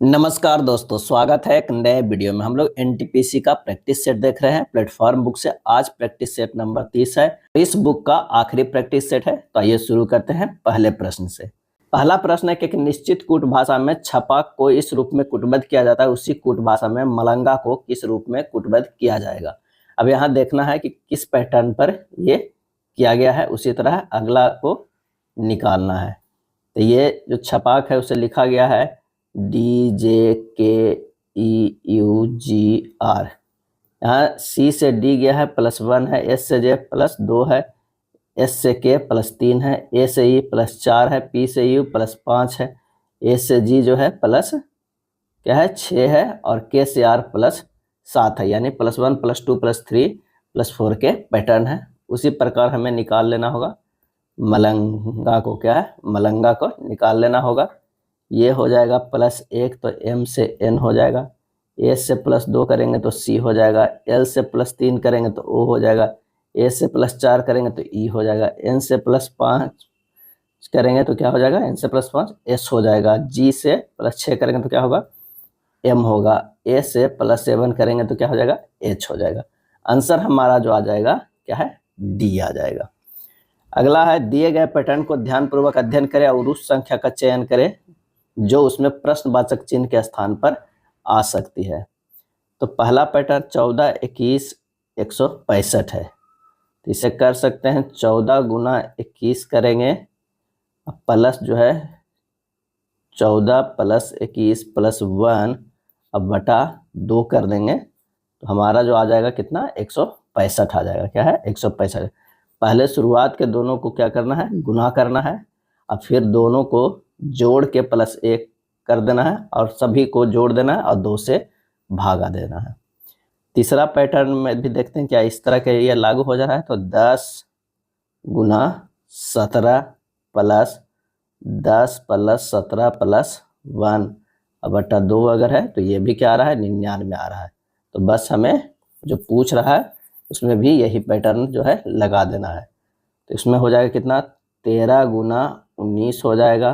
नमस्कार दोस्तों, स्वागत है एक नए वीडियो में। हम लोग एनटीपीसी का प्रैक्टिस सेट देख रहे हैं प्लेटफॉर्म बुक से। आज प्रैक्टिस सेट नंबर 30 है। इस बुक का आखिरी प्रैक्टिस सेट है। तो आइए शुरू करते हैं पहले प्रश्न से। पहला प्रश्न है कि एक निश्चित कूट भाषा में छपाक को इस रूप में कूटबद्ध किया जाता है, उसी कूट भाषा में मलंगा को किस रूप में कूटबद्ध किया जाएगा। अब यहाँ देखना है कि किस पैटर्न पर ये किया गया है, उसी तरह अगला को निकालना है। तो ये जो छपाक है उसे लिखा गया है DJKEUGR। यहाँ C से D गया है +1 है, S से J +2 है, S से K +3 है, A से E +4 है, P से U +5 है, A से G जो है प्लस क्या है 6 है और K से R +7 है, यानी +1 +2 +3 +4 के पैटर्न है। उसी प्रकार हमें निकाल लेना होगा मलंगा को। क्या है मलंगा को निकाल लेना होगा। ये हो जाएगा +1 तो M से N हो जाएगा, A से +2 करेंगे तो C हो जाएगा, L से +3 करेंगे तो O हो जाएगा, A से +4 करेंगे तो E हो जाएगा, N से +5 करेंगे तो क्या हो जाएगा, N से +5 S हो जाएगा, G से +6 करेंगे तो क्या होगा M होगा, A से +7 करेंगे तो क्या हो जाएगा H हो जाएगा। आंसर हमारा जो आ जाएगा क्या है D आ जाएगा। अगला है दिए गए पैटर्न को ध्यानपूर्वक अध्ययन करें और उस संख्या का चयन करें जो उसमें प्रश्नवाचक चिन्ह के स्थान पर आ सकती है। तो पहला पैटर्न 14, 21, 165 है। तो इसे कर सकते हैं 14 गुना 21 करेंगे, प्लस जो है 14 + 21 +1 अब बटा 2 कर देंगे तो हमारा जो आ जाएगा कितना 165 आ जाएगा। क्या है 165। पहले शुरुआत के दोनों को क्या करना है गुना करना है, अब फिर दोनों को जोड़ के +1 कर देना है और सभी को जोड़ देना है और 2 से भागा देना है। तीसरा पैटर्न में भी देखते हैं क्या इस तरह के ये लागू हो जा रहा है। तो 10 गुना 17 + 10 + 17 + 1 अब बटा 2 अगर है तो ये भी क्या आ रहा है 99 आ रहा है। तो बस हमें जो पूछ रहा है उसमें भी यही पैटर्न जो है लगा देना है। तो इसमें हो जाएगा कितना 13 गुना 19 हो जाएगा,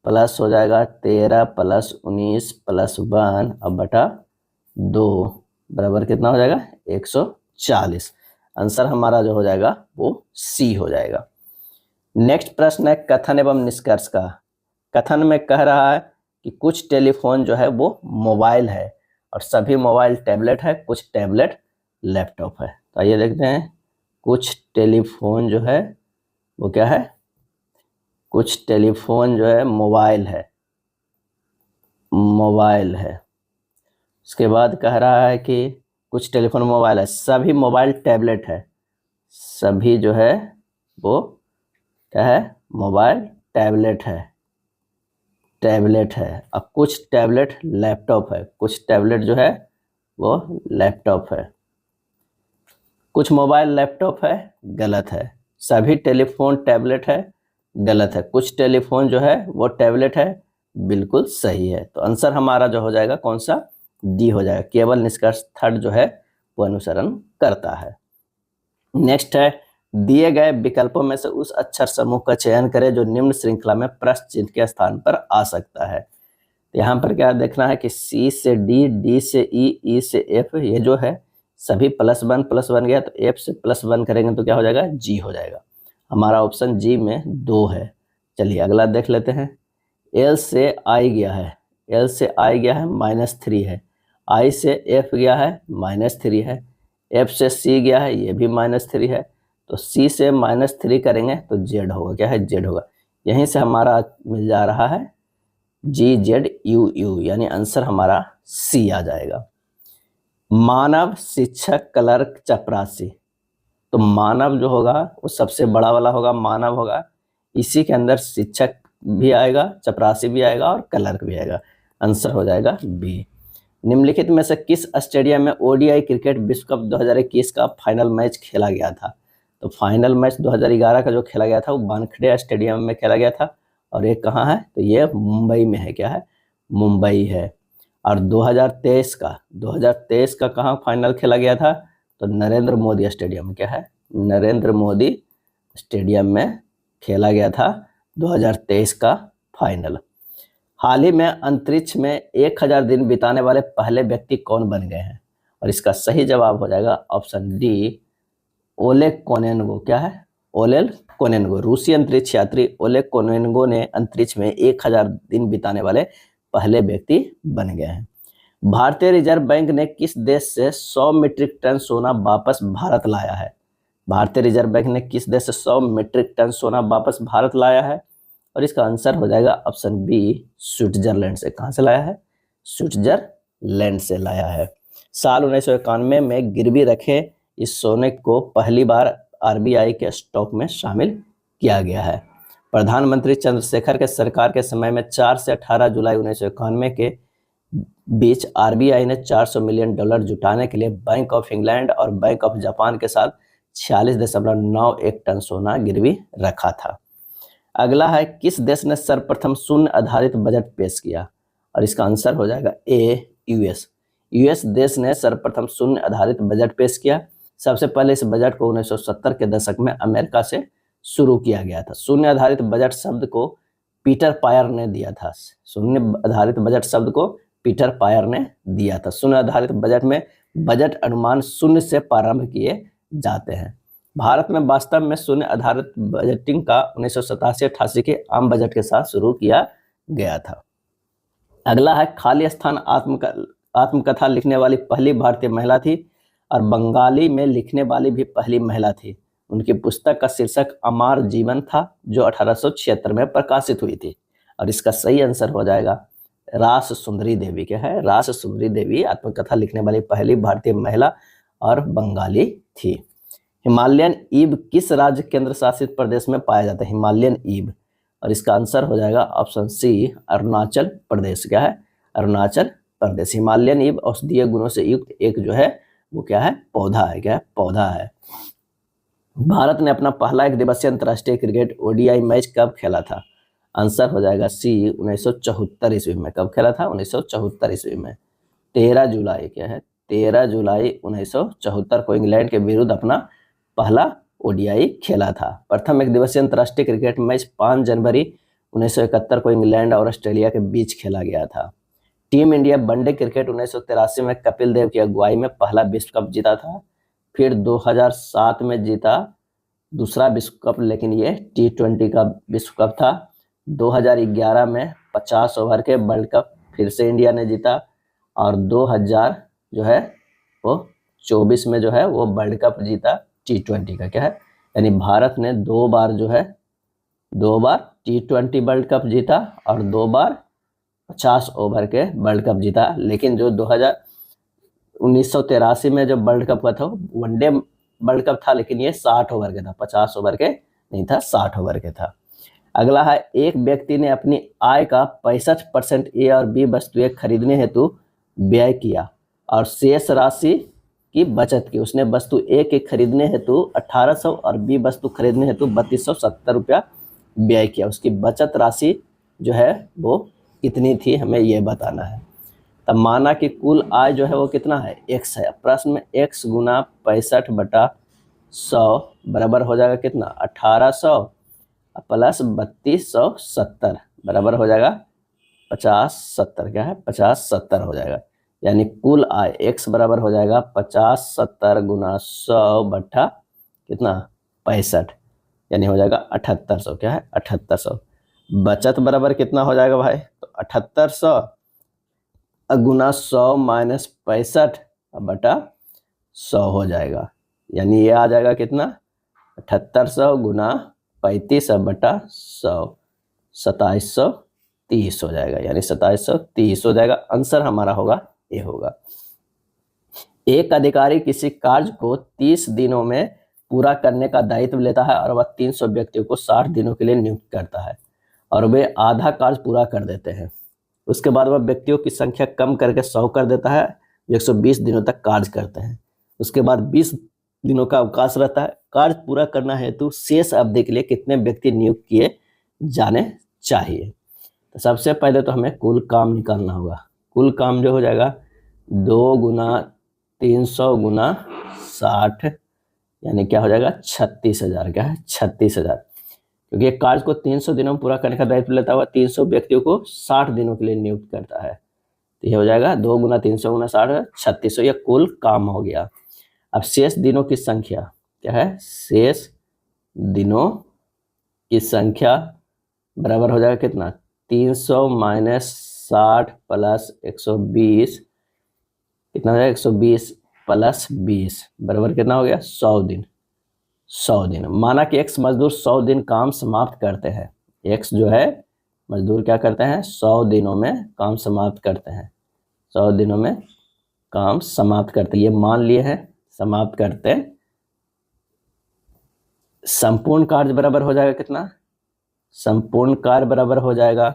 प्लस हो जाएगा 13 + 19 + 1 अब बटा 2 बराबर कितना हो जाएगा 140। आंसर हमारा जो हो जाएगा वो C हो जाएगा। नेक्स्ट प्रश्न है कथन एवं निष्कर्ष का। कथन में कह रहा है कि कुछ टेलीफोन जो है वो मोबाइल है और सभी मोबाइल टैबलेट है, कुछ टैबलेट लैपटॉप है। तो आइए देखते हैं कुछ टेलीफोन जो है वो क्या है, कुछ टेलीफोन जो है मोबाइल है, मोबाइल है। उसके बाद कह रहा है कि कुछ टेलीफोन मोबाइल है, सभी मोबाइल टैबलेट है, सभी जो है वो क्या है मोबाइल टैबलेट है, टैबलेट है। अब कुछ टैबलेट लैपटॉप है, कुछ टैबलेट जो है वो लैपटॉप है, कुछ मोबाइल लैपटॉप है गलत है, सभी टेलीफोन टैबलेट है गलत है, कुछ टेलीफोन जो है वो टैबलेट है बिल्कुल सही है। तो आंसर हमारा जो हो जाएगा कौन सा D हो जाएगा। केवल निष्कर्ष थर्ड जो है वो अनुसरण करता है। नेक्स्ट है दिए गए विकल्पों में से उस अक्षर समूह का चयन करें जो निम्न श्रृंखला में प्रश्न चिन्ह के स्थान पर आ सकता है। तो यहाँ पर क्या देखना है कि C से D, D से E, E से F ये जो है सभी +1 गया तो F से +1 करेंगे तो क्या हो जाएगा G हो जाएगा। हमारा ऑप्शन G में 2 है। चलिए अगला देख लेते हैं। L से I गया है, L से I गया है -3 है, I से F गया है -3 है, F से C गया है ये भी -3 है, तो C से -3 करेंगे तो Z होगा। क्या है Z होगा। यहीं से हमारा मिल जा रहा है GZUU, यानी आंसर हमारा C आ जाएगा। मानव, शिक्षक, क्लर्क, चपरासी। तो मानव जो होगा वो सबसे बड़ा वाला होगा, मानव होगा, इसी के अंदर शिक्षक भी आएगा, चपरासी भी आएगा और क्लर्क भी आएगा। आंसर हो जाएगा B। निम्नलिखित में से किस स्टेडियम में ODI क्रिकेट विश्व कप 2021 का फाइनल मैच खेला गया था। तो फाइनल मैच 2011 का जो खेला गया था वो वानखेड़े स्टेडियम में खेला गया था और ये कहाँ है तो ये मुंबई में है। क्या है मुंबई है। और 2023 का कहाँ फाइनल खेला गया था तो नरेंद्र मोदी स्टेडियम में। क्या है नरेंद्र मोदी स्टेडियम में खेला गया था 2023 का फाइनल। हाल ही में अंतरिक्ष में 1000 दिन बिताने वाले पहले व्यक्ति कौन बन गए हैं? और इसका सही जवाब हो जाएगा ऑप्शन डी, ओलेग कोनेन्को। क्या है? ओलेग कोनेन्को। रूसी अंतरिक्ष यात्री ओलेग कोनेन्को ने अंतरिक्ष में 1000 दिन बिताने वाले पहले व्यक्ति बन गए हैं। भारतीय रिजर्व बैंक ने किस देश से 100 मीट्रिक टन सोना वापस भारत लाया है? भारतीय रिजर्व बैंक ने किस देश से 100 मीट्रिक टन सोना वापस भारत लाया है? और इसका आंसर हो जाएगा ऑप्शन बी, स्विट्जरलैंड से। कहां से लाया है? स्विट्जरलैंड से लाया है। साल 1991 में गिरवी रखे इस सोने को पहली बार आरबीआई के स्टॉक में शामिल किया गया है। प्रधानमंत्री चंद्रशेखर के सरकार के समय में 4 से 18 जुलाई 1991 के बीच आरबीआई ने $400 मिलियन जुटाने के लिए बैंक ऑफ इंग्लैंड और बैंक ऑफ जापान के साथ 46.91 टन सोना गिरवी रखा था। अगला है, किस देश ने सर्वप्रथम शून्य आधारित बजट पेश किया? और इसका आंसर हो जाएगा ए, यूएस। यूएस देश ने सर्वप्रथम शून्य आधारित बजट पेश किया। सबसे पहले इस बजट को 1970 के दशक में अमेरिका से शुरू किया गया था। शून्य आधारित बजट शब्द को पीटर पायर ने दिया था। शून्य आधारित बजट शब्द को पीटर पायर ने दिया था। शून्य आधारित बजट में बजट अनुमान शून्य से प्रारंभ किए जाते हैं। भारत में वास्तव में शून्य आधारित बजटिंग का 1987-88 के आम बजट के साथ शुरू किया गया था। अगला है, खाली स्थान आत्मकथा लिखने वाली पहली भारतीय महिला थी और बंगाली में लिखने वाली भी पहली महिला थी। उनकी पुस्तक का शीर्षक अमर जीवन था, जो 1876 में प्रकाशित हुई थी। और इसका सही आंसर हो जाएगा रास सुंदरी देवी। क्या है? रास सुंदरी देवी आत्मकथा लिखने वाली पहली भारतीय महिला और बंगाली थी। हिमालयन ईव किस राज्य केंद्र शासित प्रदेश में पाया जाता है? हिमालयन ईव। और इसका आंसर हो जाएगा ऑप्शन सी, अरुणाचल प्रदेश। क्या है? अरुणाचल प्रदेश। हिमालयन ईव औषधीय गुणों से युक्त एक जो है वो क्या है? पौधा है। क्या है? पौधा है। भारत ने अपना पहला एक दिवसीय अंतर्राष्ट्रीय क्रिकेट ओडीआई मैच कब खेला था? आंसर हो जाएगा सी, 1974 ईस्वी में। कब खेला था? 1974 ईस्वी में। 13 जुलाई। क्या है? 13 जुलाई 1974 को इंग्लैंड के विरुद्ध अपना पहला ओडीआई खेला था। प्रथम एक दिवसीय अंतर्राष्ट्रीय क्रिकेट मैच 5 जनवरी 1971 को इंग्लैंड और ऑस्ट्रेलिया के बीच खेला गया था। टीम इंडिया वनडे क्रिकेट 1983 में कपिल देव की अगुवाई में पहला विश्व कप जीता था। फिर 2007 में जीता दूसरा विश्व कप, लेकिन ये T20 का विश्व कप था। 2011 में 50 ओवर के वर्ल्ड कप फिर से इंडिया ने जीता। और 2000 जो है वो 24 में जो है वो वर्ल्ड कप जीता T20 का। क्या है? यानी भारत ने 2 बार जो है 2 बार T20 वर्ल्ड कप जीता और 2 बार 50 ओवर के वर्ल्ड कप जीता। लेकिन जो 1983 में जो वर्ल्ड कप का था वनडे वर्ल्ड कप था, लेकिन ये 60 ओवर के था, 50 ओवर के नहीं था, 60 ओवर के था। अगला है, एक व्यक्ति ने अपनी आय का 65% ए और बी वस्तुएं खरीदने हेतु व्यय किया और शेष राशि की बचत की। उसने वस्तु ए के खरीदने हेतु 1800 और बी वस्तु खरीदने हेतु 3270 रुपया व्यय किया। उसकी बचत राशि जो है वो कितनी थी, हमें ये बताना है। तब माना कि कुल आय जो है वो कितना है? x है। प्रश्न में x गुना 65/100 बराबर हो जाएगा कितना? 1800 प्लस 3270 बराबर हो जाएगा 50-70। क्या है? 50-70 हो जाएगा। यानी कुल आय x बराबर हो जाएगा 50-70 गुना 100 बट्टा कितना? 65, यानी हो जाएगा 7800। क्या है? 7800। बचत बराबर कितना हो जाएगा भाई? तो 7800 गुना 100 माइनस 65 बटा 100 हो जाएगा। यानी ये आ जाएगा कितना? 7800 गुना 35 बटा 100, 2730 हो जाएगा। यानी 2730 हो जाएगा। आंसर हमारा होगा ये होगा। एक अधिकारी किसी कार्य को 30 दिनों में पूरा करने का दायित्व लेता है और वह 300 व्यक्तियों को 60 दिनों के लिए नियुक्त करता है और वे आधा कार्य पूरा कर देते हैं। उसके बाद वह व्यक्तियों की संख्या कम करके 100 कर देता है, 120 दिनों तक कार्य करते हैं। उसके बाद 20 दिनों का अवकाश रहता है। कार्य पूरा करना हेतु शेष अवधि के लिए कितने व्यक्ति नियुक्त किए जाने चाहिए? तो सबसे पहले तो हमें कुल काम निकालना होगा। कुल काम जो हो जाएगा 2 गुना 300 गुना 60, यानी क्या हो जाएगा? 36,000। क्या है? 36,000। क्योंकि एक कार्य को 300 दिनों में पूरा करने का दायित्व लेता हुआ 300 व्यक्तियों को 60 दिनों के लिए नियुक्त करता है। तो ये हो जाएगा 2 गुना 300 गुना 60 3600, यह कुल काम हो गया। अब शेष दिनों की संख्या क्या है, शेष दिनों की संख्या बराबर हो जाएगा कितना, 300 माइनस 60 प्लस 120, कितना हो जाएगा 120 प्लस 20 बराबर कितना हो गया 100 दिन। 100 दिन माना कि एक्स मजदूर 100 दिन काम समाप्त करते हैं। एक्स जो है मजदूर क्या करते हैं, 100 दिनों में काम समाप्त करते हैं। 100 दिनों में काम समाप्त करते, ये मान लिए हैं समाप्त करते। संपूर्ण कार्य बराबर हो जाएगा कितना, संपूर्ण कार्य बराबर हो जाएगा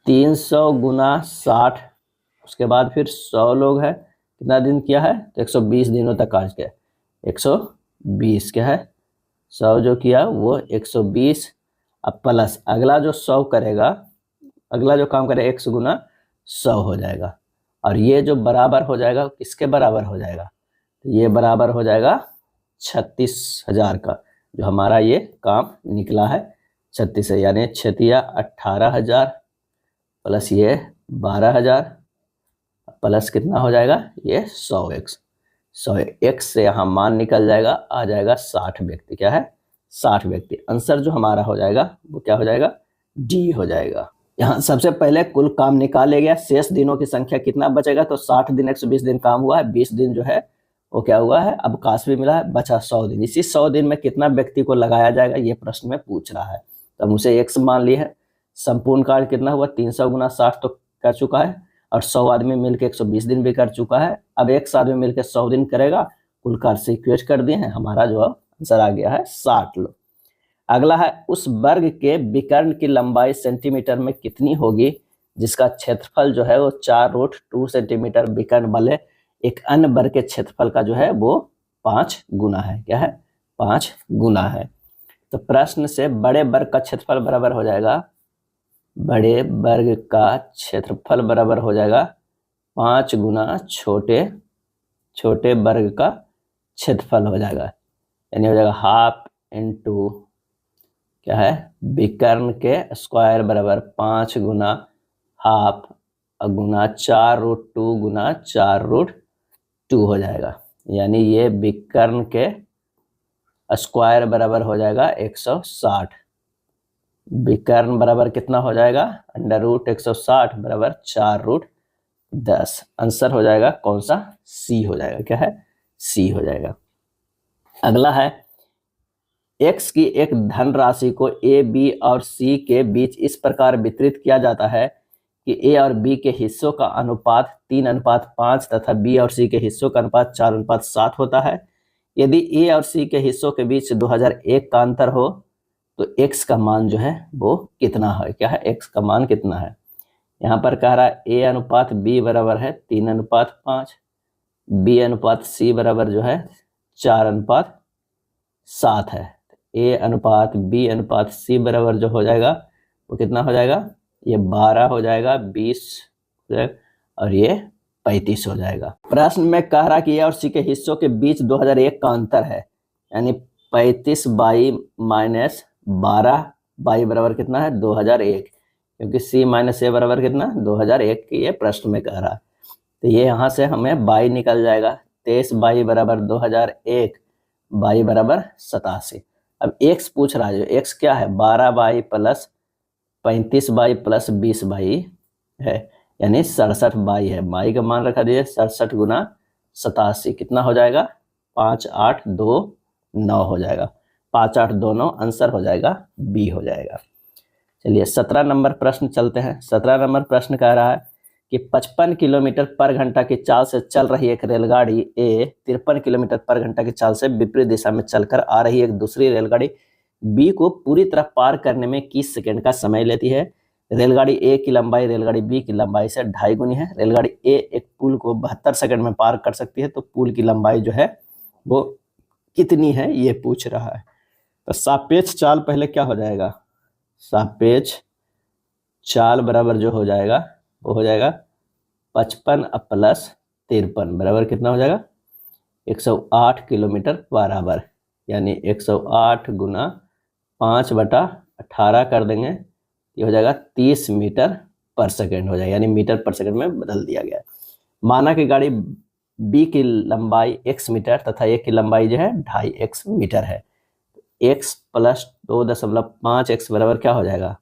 300 गुना 60, उसके बाद फिर 100 लोग है, कितना दिन किया है, तो 120 दिनों तक कार्य किया। 120 क्या है, 100 जो किया वो 120, अब प्लस अगला जो 100 करेगा, अगला जो काम करेगा 100 गुना 100 हो जाएगा, और ये जो बराबर हो जाएगा किसके बराबर हो जाएगा, तो ये बराबर हो जाएगा 36,000 का, जो हमारा ये काम निकला है 36 है, यानी 18,000 प्लस ये 12,000 प्लस कितना हो जाएगा ये 100x। 100x से यहाँ मान निकल जाएगा, आ जाएगा 60 व्यक्ति, क्या है 60 व्यक्ति। आंसर जो हमारा हो जाएगा वो क्या हो जाएगा, डी हो जाएगा। यहाँ सबसे पहले कुल काम निकाले गया, शेष दिनों की संख्या कितना बचेगा, तो 60 दिन 120 दिन काम हुआ है, 20 दिन जो है वो क्या हुआ है अवकाश भी मिला है, बचा 100 दिन। इसी 100 दिन में कितना व्यक्ति को लगाया जाएगा ये प्रश्न में पूछ रहा है, तो हम उसे x मान लिए हैं। संपूर्ण कार्य कितना हुआ, 300 गुना 60 तो कर चुका है, और 100 आदमी मिलकर 120 दिन भी कर चुका है। अब एक आदमी मिलकर 100 दिन करेगा, कुल कार्य से इक्वेट कर दिए हैं, हमारा जो आंसर आ गया है 60 लोग। अगला है उस वर्ग के विकर्ण की लंबाई सेंटीमीटर में कितनी होगी जिसका क्षेत्रफल जो है वो 4√2 सेंटीमीटर विकर्ण वाले एक अन्य वर्ग के क्षेत्रफल का जो है वो 5 गुना है, क्या है 5 गुना है। तो प्रश्न से बड़े वर्ग का क्षेत्रफल बराबर हो जाएगा, बड़े वर्ग का क्षेत्रफल बराबर हो जाएगा 5 गुना छोटे वर्ग का क्षेत्रफल हो जाएगा, यानी हो जाएगा हाफ इंटू क्या है विकर्ण के स्क्वायर बराबर 5 गुना हाफ गुना 4√2 गुना 4√2 हो जाएगा, यानी ये विकर्ण के स्क्वायर बराबर हो जाएगा 160। विकर्ण बराबर कितना हो जाएगा, √160 बराबर 4√10। आंसर हो जाएगा कौन सा, सी हो जाएगा, क्या है सी हो जाएगा। अगला है x की एक धन राशि को a, b और c के बीच इस प्रकार वितरित किया जाता है कि a और b के हिस्सों का अनुपात 3:5 तथा b और c के हिस्सों का अनुपात 4:7 होता है। यदि a और c के हिस्सों के बीच 2001 का अंतर हो तो x का मान जो है वो कितना है, क्या है x का मान कितना है। यहाँ पर कह रहा है a अनुपात b बराबर है 3:5, b अनुपात c बराबर जो है 4:7 है। a अनुपात b अनुपात c बराबर जो हो जाएगा वो कितना हो जाएगा, ये 12 हो जाएगा, 20 हो जाएगा, और ये 35 हो जाएगा। प्रश्न में कह रहा कि a और c के हिस्सों के बीच 2001 का अंतर है, यानी 35/- 12 बाई बराबर कितना है 2001, क्योंकि c माइनस a बराबर कितना 2001 की ये प्रश्न में कह रहा है। तो ये यहाँ से हमें बाई निकल जाएगा, 23 बाई बराबर 2001, बाई बराबर 87। अब x पूछ रहा है, जो x क्या है 12 by plus 35 by plus 20 by है, यानी 67 बाई है। बाई का मान रखा दिए 67 गुना 87 कितना हो जाएगा 5829 हो जाएगा, 5829 आंसर हो जाएगा बी हो जाएगा। चलिए 17 नंबर प्रश्न चलते हैं। 17 नंबर प्रश्न कह रहा है कि 55 किलोमीटर पर घंटा की चाल से चल रही एक रेलगाड़ी ए 53 किलोमीटर पर घंटा की चाल से विपरीत दिशा में चलकर आ रही एक दूसरी रेलगाड़ी बी को पूरी तरह पार करने में 21 सेकंड का समय लेती है। रेलगाड़ी ए की लंबाई रेलगाड़ी बी की लंबाई से 2.5 गुनी है। रेलगाड़ी ए एक पुल को 72 सेकंड में पार कर सकती है, तो पुल की लंबाई जो है वो कितनी है ये पूछ रहा है। तो सापेक्ष चाल पहले क्या हो जाएगा, सापेक्ष चाल बराबर जो हो जाएगा वो हो जाएगा 55 प्लस 53 बराबर कितना हो जाएगा 108 किलोमीटर बराबर, यानी 108 गुना 5/18 कर देंगे, ये हो जाएगा 30 मीटर पर सेकेंड हो जाएगा, यानी मीटर पर सेकेंड में बदल दिया गया। माना कि गाड़ी बी की लंबाई x मीटर तथा ए की लंबाई जो है 2.5x मीटर है। x प्लस 2.5x बराबर क्या हो जाएगा,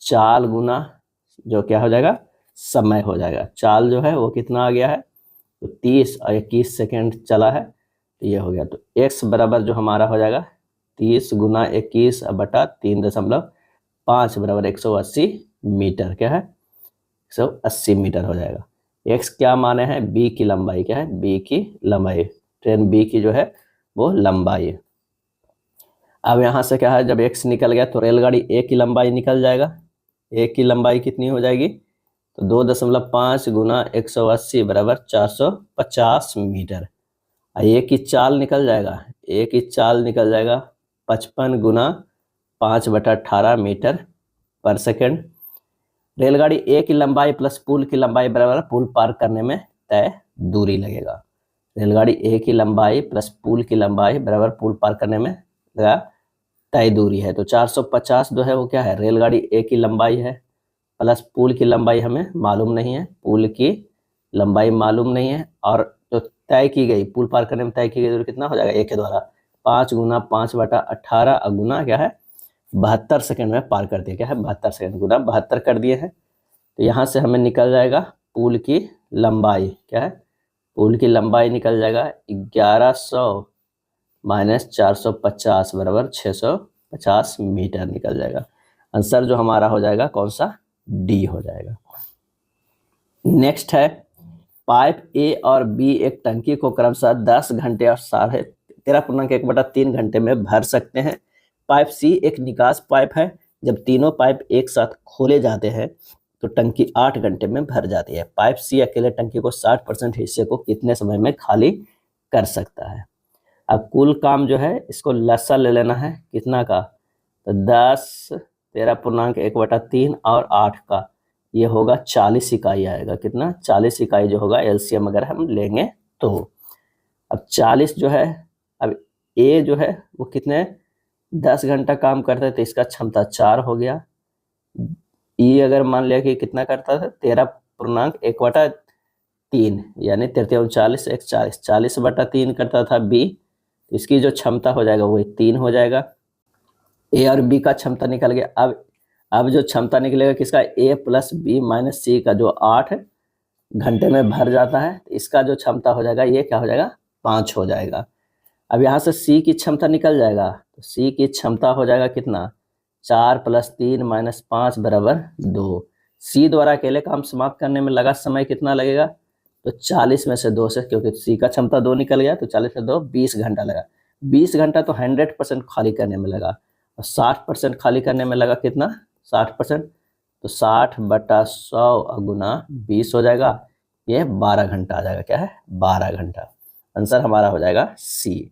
चाल गुना जो क्या हो जाएगा, समय हो जाएगा। चाल जो है वो कितना आ गया है, तो 30 और 21 सेकेंड चला है, तो ये हो गया। तो x बराबर जो हमारा हो जाएगा 30 गुना 21 बटा 3.5 बराबर 180 मीटर, क्या है 180 मीटर हो जाएगा। x क्या माने हैं, b की लंबाई क्या है, b की लंबाई, ट्रेन b की जो है वो लंबाई है। अब यहाँ से क्या है, जब x निकल गया तो रेलगाड़ी a की लंबाई निकल जाएगा। a की लंबाई कितनी हो जाएगी, तो 2.5 गुना 180 बराबर 450 मीटर। a की चाल निकल जाएगा, a की चाल निकल जाएगा 55 गुना 5/18 मीटर पर सेकेंड। रेलगाड़ी ए की लंबाई प्लस पुल की लंबाई बराबर पुल पार करने में तय दूरी लगेगा। रेलगाड़ी ए की लंबाई प्लस पुल की लंबाई बराबर पुल पार करने में लगा तय दूरी है। तो 450 जो है वो क्या है, रेलगाड़ी ए की लंबाई है प्लस पुल की लंबाई हमें मालूम नहीं है, पुल की लंबाई मालूम नहीं है, और जो तय की गई पुल पार करने में तय की गई दूरी कितना हो जाएगा, ए के द्वारा 5 गुना 5/18 गुना क्या है 72 सेकेंड में पार कर दिया, क्या है 72 सेकेंड गुना 72 कर दिए हैं। तो यहाँ से हमें निकल जाएगा पुल की लंबाई, क्या है पुल की लंबाई निकल जाएगा 1100 माइनस 450 बराबर 650 मीटर निकल जाएगा। आंसर जो हमारा हो जाएगा कौन सा, डी हो जाएगा। नेक्स्ट है, पाइप ए और बी एक टंकी को क्रमशः 10 घंटे और 13.1/3 घंटे में भर सकते हैं। पाइप सी एक निकास पाइप है, जब तीनों पाइप एक साथ खोले जाते हैं तो टंकी 8 घंटे में भर जाती है। पाइप सी अकेले टंकी को 60% हिस्से को कितने समय में खाली कर सकता है। अब कुल काम जो है इसको लसा ले लेना है कितना का, तो 10 13.1/3 और 8 का, ये होगा 40 इकाई आएगा। कितना, 40 इकाई जो होगा एलसीएम अगर हम लेंगे तो। अब 40 जो है, अब ए जो है वो कितने 10 घंटा काम करता है तो इसका क्षमता 4 हो गया। ई अगर मान लिया कि कितना करता था 13.1/3 यानी 43 एक 40, 40/3 करता था बी, तो इसकी जो क्षमता हो जाएगा वो 3 हो जाएगा। ए और बी का क्षमता निकल गया। अब जो क्षमता निकलेगा किसका, ए प्लस बी माइनस सी का, जो 8 घंटे में भर जाता है, तो इसका जो क्षमता हो जाएगा ये क्या हो जाएगा 5 हो जाएगा। अब यहाँ से सी की क्षमता निकल जाएगा, तो सी की क्षमता हो जाएगा कितना, 4 + 3 - 5 बराबर 2। सी द्वारा अकेले काम समाप्त करने में लगा समय कितना लगेगा, तो 40 में से 2 से, क्योंकि सी का क्षमता 2 निकल गया तो 40 में 2 20 घंटा लगा। 20 घंटा तो 100% खाली करने में लगा, और 60% खाली करने में लगा कितना 60%, तो 60/100 गुना 20 हो जाएगा, ये 12 घंटा आ जाएगा। क्या है 12 घंटा। आंसर हमारा हो जाएगा सी।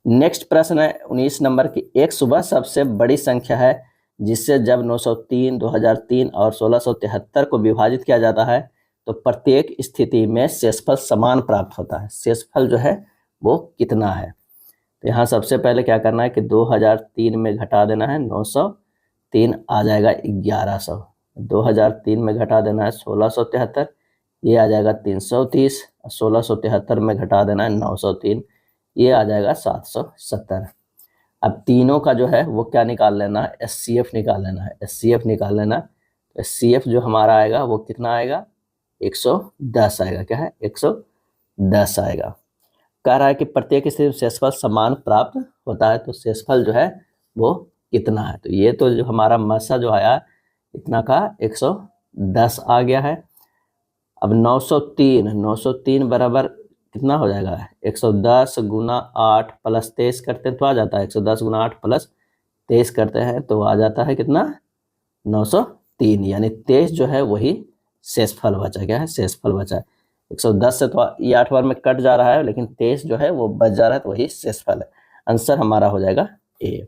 नेक्स्ट प्रश्न है 19 नंबर की, एक सुबह सबसे बड़ी संख्या है जिससे जब 903, 2003 और 1673 को विभाजित किया जाता है तो प्रत्येक स्थिति में शेषफल समान प्राप्त होता है। शेषफल जो है वो कितना है, तो यहाँ सबसे पहले क्या करना है कि 2003 में घटा देना है 903 आ जाएगा 1100, 2003 में घटा देना है 1673, ये आ जाएगा 330, 1673 में घटा देना है 903, ये आ जाएगा 770। अब तीनों का जो है वो क्या निकाल लेना है, एचसीएफ निकाल लेना है, एचसीएफ निकाल लेना। तो एचसीएफ जो हमारा आएगा वो कितना आएगा 110 आएगा। क्या है 110 आएगा। कह रहा है कि प्रत्येक स्थिति में शेषफल समान प्राप्त होता है, तो शेषफल जो है वो कितना है, तो ये तो जो हमारा मसा जो आया इतना का 110 आ गया है। अब 903 बराबर कितना हो जाएगा 110 गुना 8 + 23 करते हैं तो आ जाता है 110 गुना 8 + 23 करते हैं तो आ जाता है कितना 903, यानी 23 जो है वही शेषफल बचा। क्या है शेषफल बचा है। 110 से तो ये 8 बार में कट जा रहा है, लेकिन 23 जो है वो बच जा रहा है, तो वही शेषफल है। आंसर हमारा हो जाएगा ए।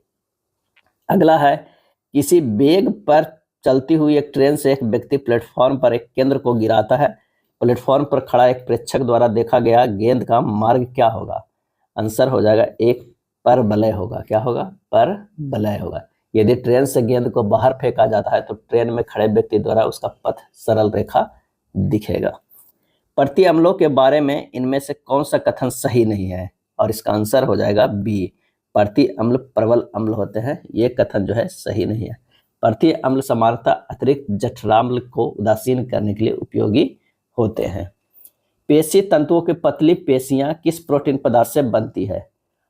अगला है, किसी वेग पर चलती हुई एक ट्रेन से एक व्यक्ति प्लेटफॉर्म पर एक केंद्र को गिराता है, प्लेटफॉर्म पर खड़ा एक प्रेक्षक द्वारा देखा गया गेंद का मार्ग क्या होगा। आंसर हो जाएगा 1 परवलय होगा। क्या होगा? परवलय होगा। यदि ट्रेन से गेंद को बाहर फेंका जाता है तो ट्रेन में खड़े व्यक्ति द्वारा उसका पथ सरल रेखा दिखेगा। प्रति अम्लों के बारे में इनमें से कौन सा कथन सही नहीं है? और इसका आंसर हो जाएगा बी, प्रति अम्ल प्रबल अम्ल होते हैं। ये कथन जो है सही नहीं है। प्रति अम्ल सामान्यतः अतिरिक्त जठराम्ल को उदासीन करने के लिए उपयोगी होते हैं। पेशी तंतुओं की पतली पेशियां किस प्रोटीन पदार्थ से बनती है?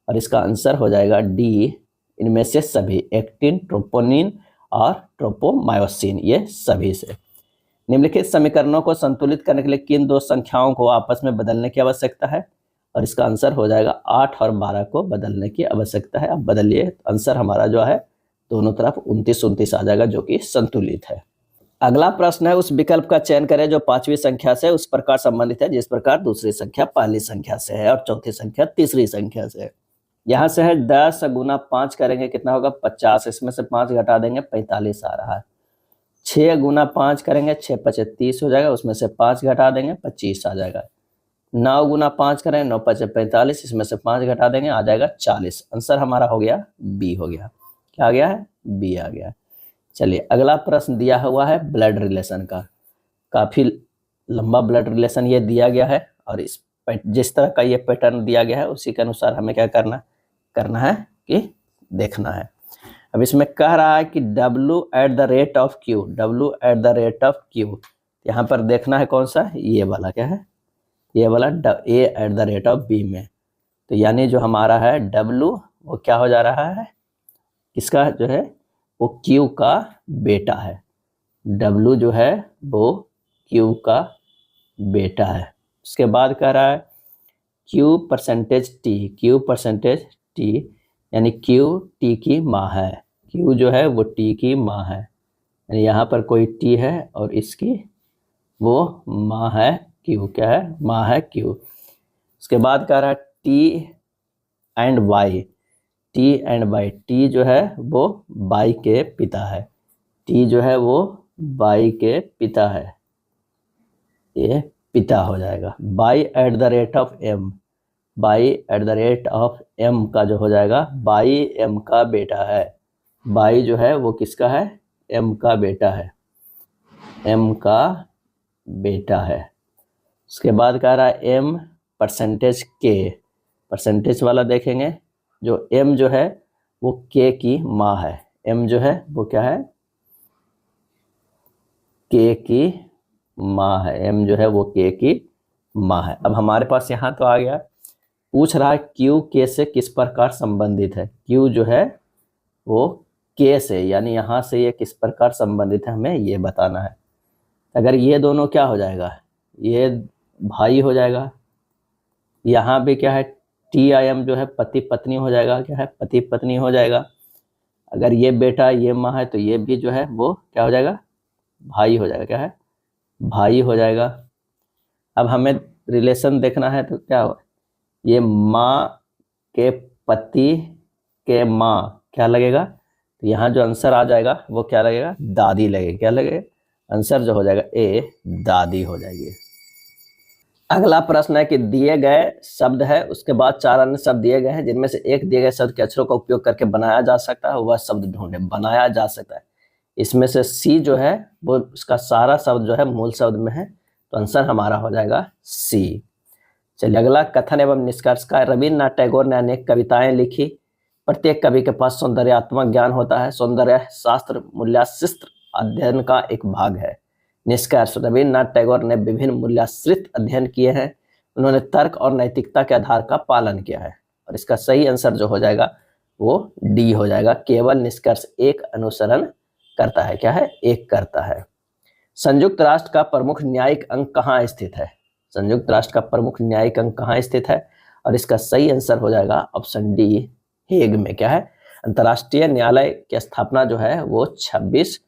और इसका आंसर हो जाएगा डी, इनमें से सभी, एक्टिन, ट्रोपोनिन और ट्रोपोमायोसिन, ये सभी से। निम्नलिखित समीकरणों को संतुलित करने के लिए किन दो संख्याओं को आपस में बदलने की आवश्यकता है? और इसका आंसर हो जाएगा 8 और 12 को बदलने की आवश्यकता है। अब बदलिए, आंसर हमारा जो है दोनों तरफ 29-29 आ जाएगा, जो कि संतुलित है। अगला प्रश्न है, उस विकल्प का चयन करें जो 5वीं संख्या से उस प्रकार संबंधित है जिस प्रकार दूसरी संख्या पहली संख्या से है और चौथी संख्या तीसरी संख्या से है। यहाँ से है 10 गुना 5 करेंगे कितना होगा? 50। इसमें से 5 घटा देंगे 45 आ रहा है। 6 गुना 5 करेंगे 6 5 30 हो जाएगा, उसमें से 5 घटा देंगे 25 आ जाएगा। 9 गुना 5 करें 9 5 45, इसमें से 5 घटा देंगे आ जाएगा 40। आंसर हमारा हो गया बी हो गया। क्या आ गया है? बी आ गया। चलिए अगला प्रश्न दिया हुआ है ब्लड रिलेशन का। काफी लंबा ब्लड रिलेशन ये दिया गया है और इस जिस तरह का ये पैटर्न दिया गया है उसी के अनुसार हमें क्या करना है कि देखना है। अब इसमें कह रहा है कि W at the rate of Q, W at the rate of Q, यहाँ पर देखना है कौन सा? ये वाला। क्या है? ये वाला A at the rate of B में। तो यानी जो हमारा है W वो क्या हो जा रहा है? किसका जो है? वो Q का बेटा है। W जो है वो Q का बेटा है। उसके बाद कह रहा है Q percentage T, Q percentage T, यानी Q T की माँ है। Q जो है वो T की माँ है, यानी यहाँ पर कोई T है और इसकी वो माँ है Q। क्या है? माँ है Q। उसके बाद कह रहा है T and Y, T and Y, T जो है वो Y के पिता है। T जो है वो Y के पिता है, ये पिता हो जाएगा। Y at the rate of M, Y at the rate of M का जो हो जाएगा Y M का बेटा है। Y जो है वो किसका है? M का बेटा है, M का बेटा है। उसके बाद कह रहा है M परसेंटेज K, परसेंटेज वाला देखेंगे जो M जो है वो K की माँ है। M जो है वो क्या है? K की माँ है। M जो है वो K की माँ है। अब हमारे पास यहाँ तो आ गया, पूछ रहा है Q K से किस प्रकार संबंधित है। Q जो है वो K से, यानी यहाँ से ये किस प्रकार संबंधित है हमें ये बताना है। अगर ये दोनों क्या हो जाएगा? ये भाई हो जाएगा। यहाँ भी क्या है? TIM जो है पति पत्नी हो जाएगा। क्या है? पति पत्नी हो जाएगा। अगर ये बेटा ये माँ है तो ये भी जो है वो क्या हो जाएगा? भाई हो जाएगा। क्या है? भाई हो जाएगा। अब हमें रिलेशन देखना है तो क्या हो? ये माँ के पति के माँ क्या लगेगा? तो यहाँ जो आंसर आ जाएगा वो क्या लगेगा? दादी लगेगी। क्या लगेगा? आंसर जो हो जाएगा ए, दादी हो जाएगी। अगला प्रश्न है कि दिए गए शब्द है, उसके बाद 4 अन्य शब्द दिए गए हैं जिनमें से एक दिए गए शब्द के अक्षरों का उपयोग करके बनाया जा सकता है, वह शब्द ढूंढे। बनाया जा सकता है, इसमें से सी जो है वो उसका सारा शब्द जो है मूल शब्द में है, तो आंसर हमारा हो जाएगा सी। चलिए अगला, कथन एवं निष्कर्ष का। रविन्द्रनाथ टैगोर ने अनेक कविताएं लिखी। प्रत्येक कवि के पास सौंदर्यात्मक ज्ञान होता है। सौंदर्य शास्त्र मूल्याश्रित अध्ययन का एक भाग है। निष्कर्ष, रविन्द्रनाथ टैगोर ने विभिन्न मूल्याश्रित अध्ययन किए हैं। उन्होंने तर्क और नैतिकता के आधार का पालन किया है। और इसका सही आंसर जो हो जाएगा वो डी हो जाएगा। केवल निष्कर्ष एक अनुसरण करता है। क्या है? एक करता है। संयुक्त राष्ट्र का प्रमुख न्यायिक अंग कहाँ स्थित है? संयुक्त राष्ट्र का प्रमुख न्यायिक अंग कहाँ स्थित है? और इसका सही आंसर हो जाएगा ऑप्शन डी, हेग में। क्या है? अंतर्राष्ट्रीय न्यायालय की स्थापना जो है वो 26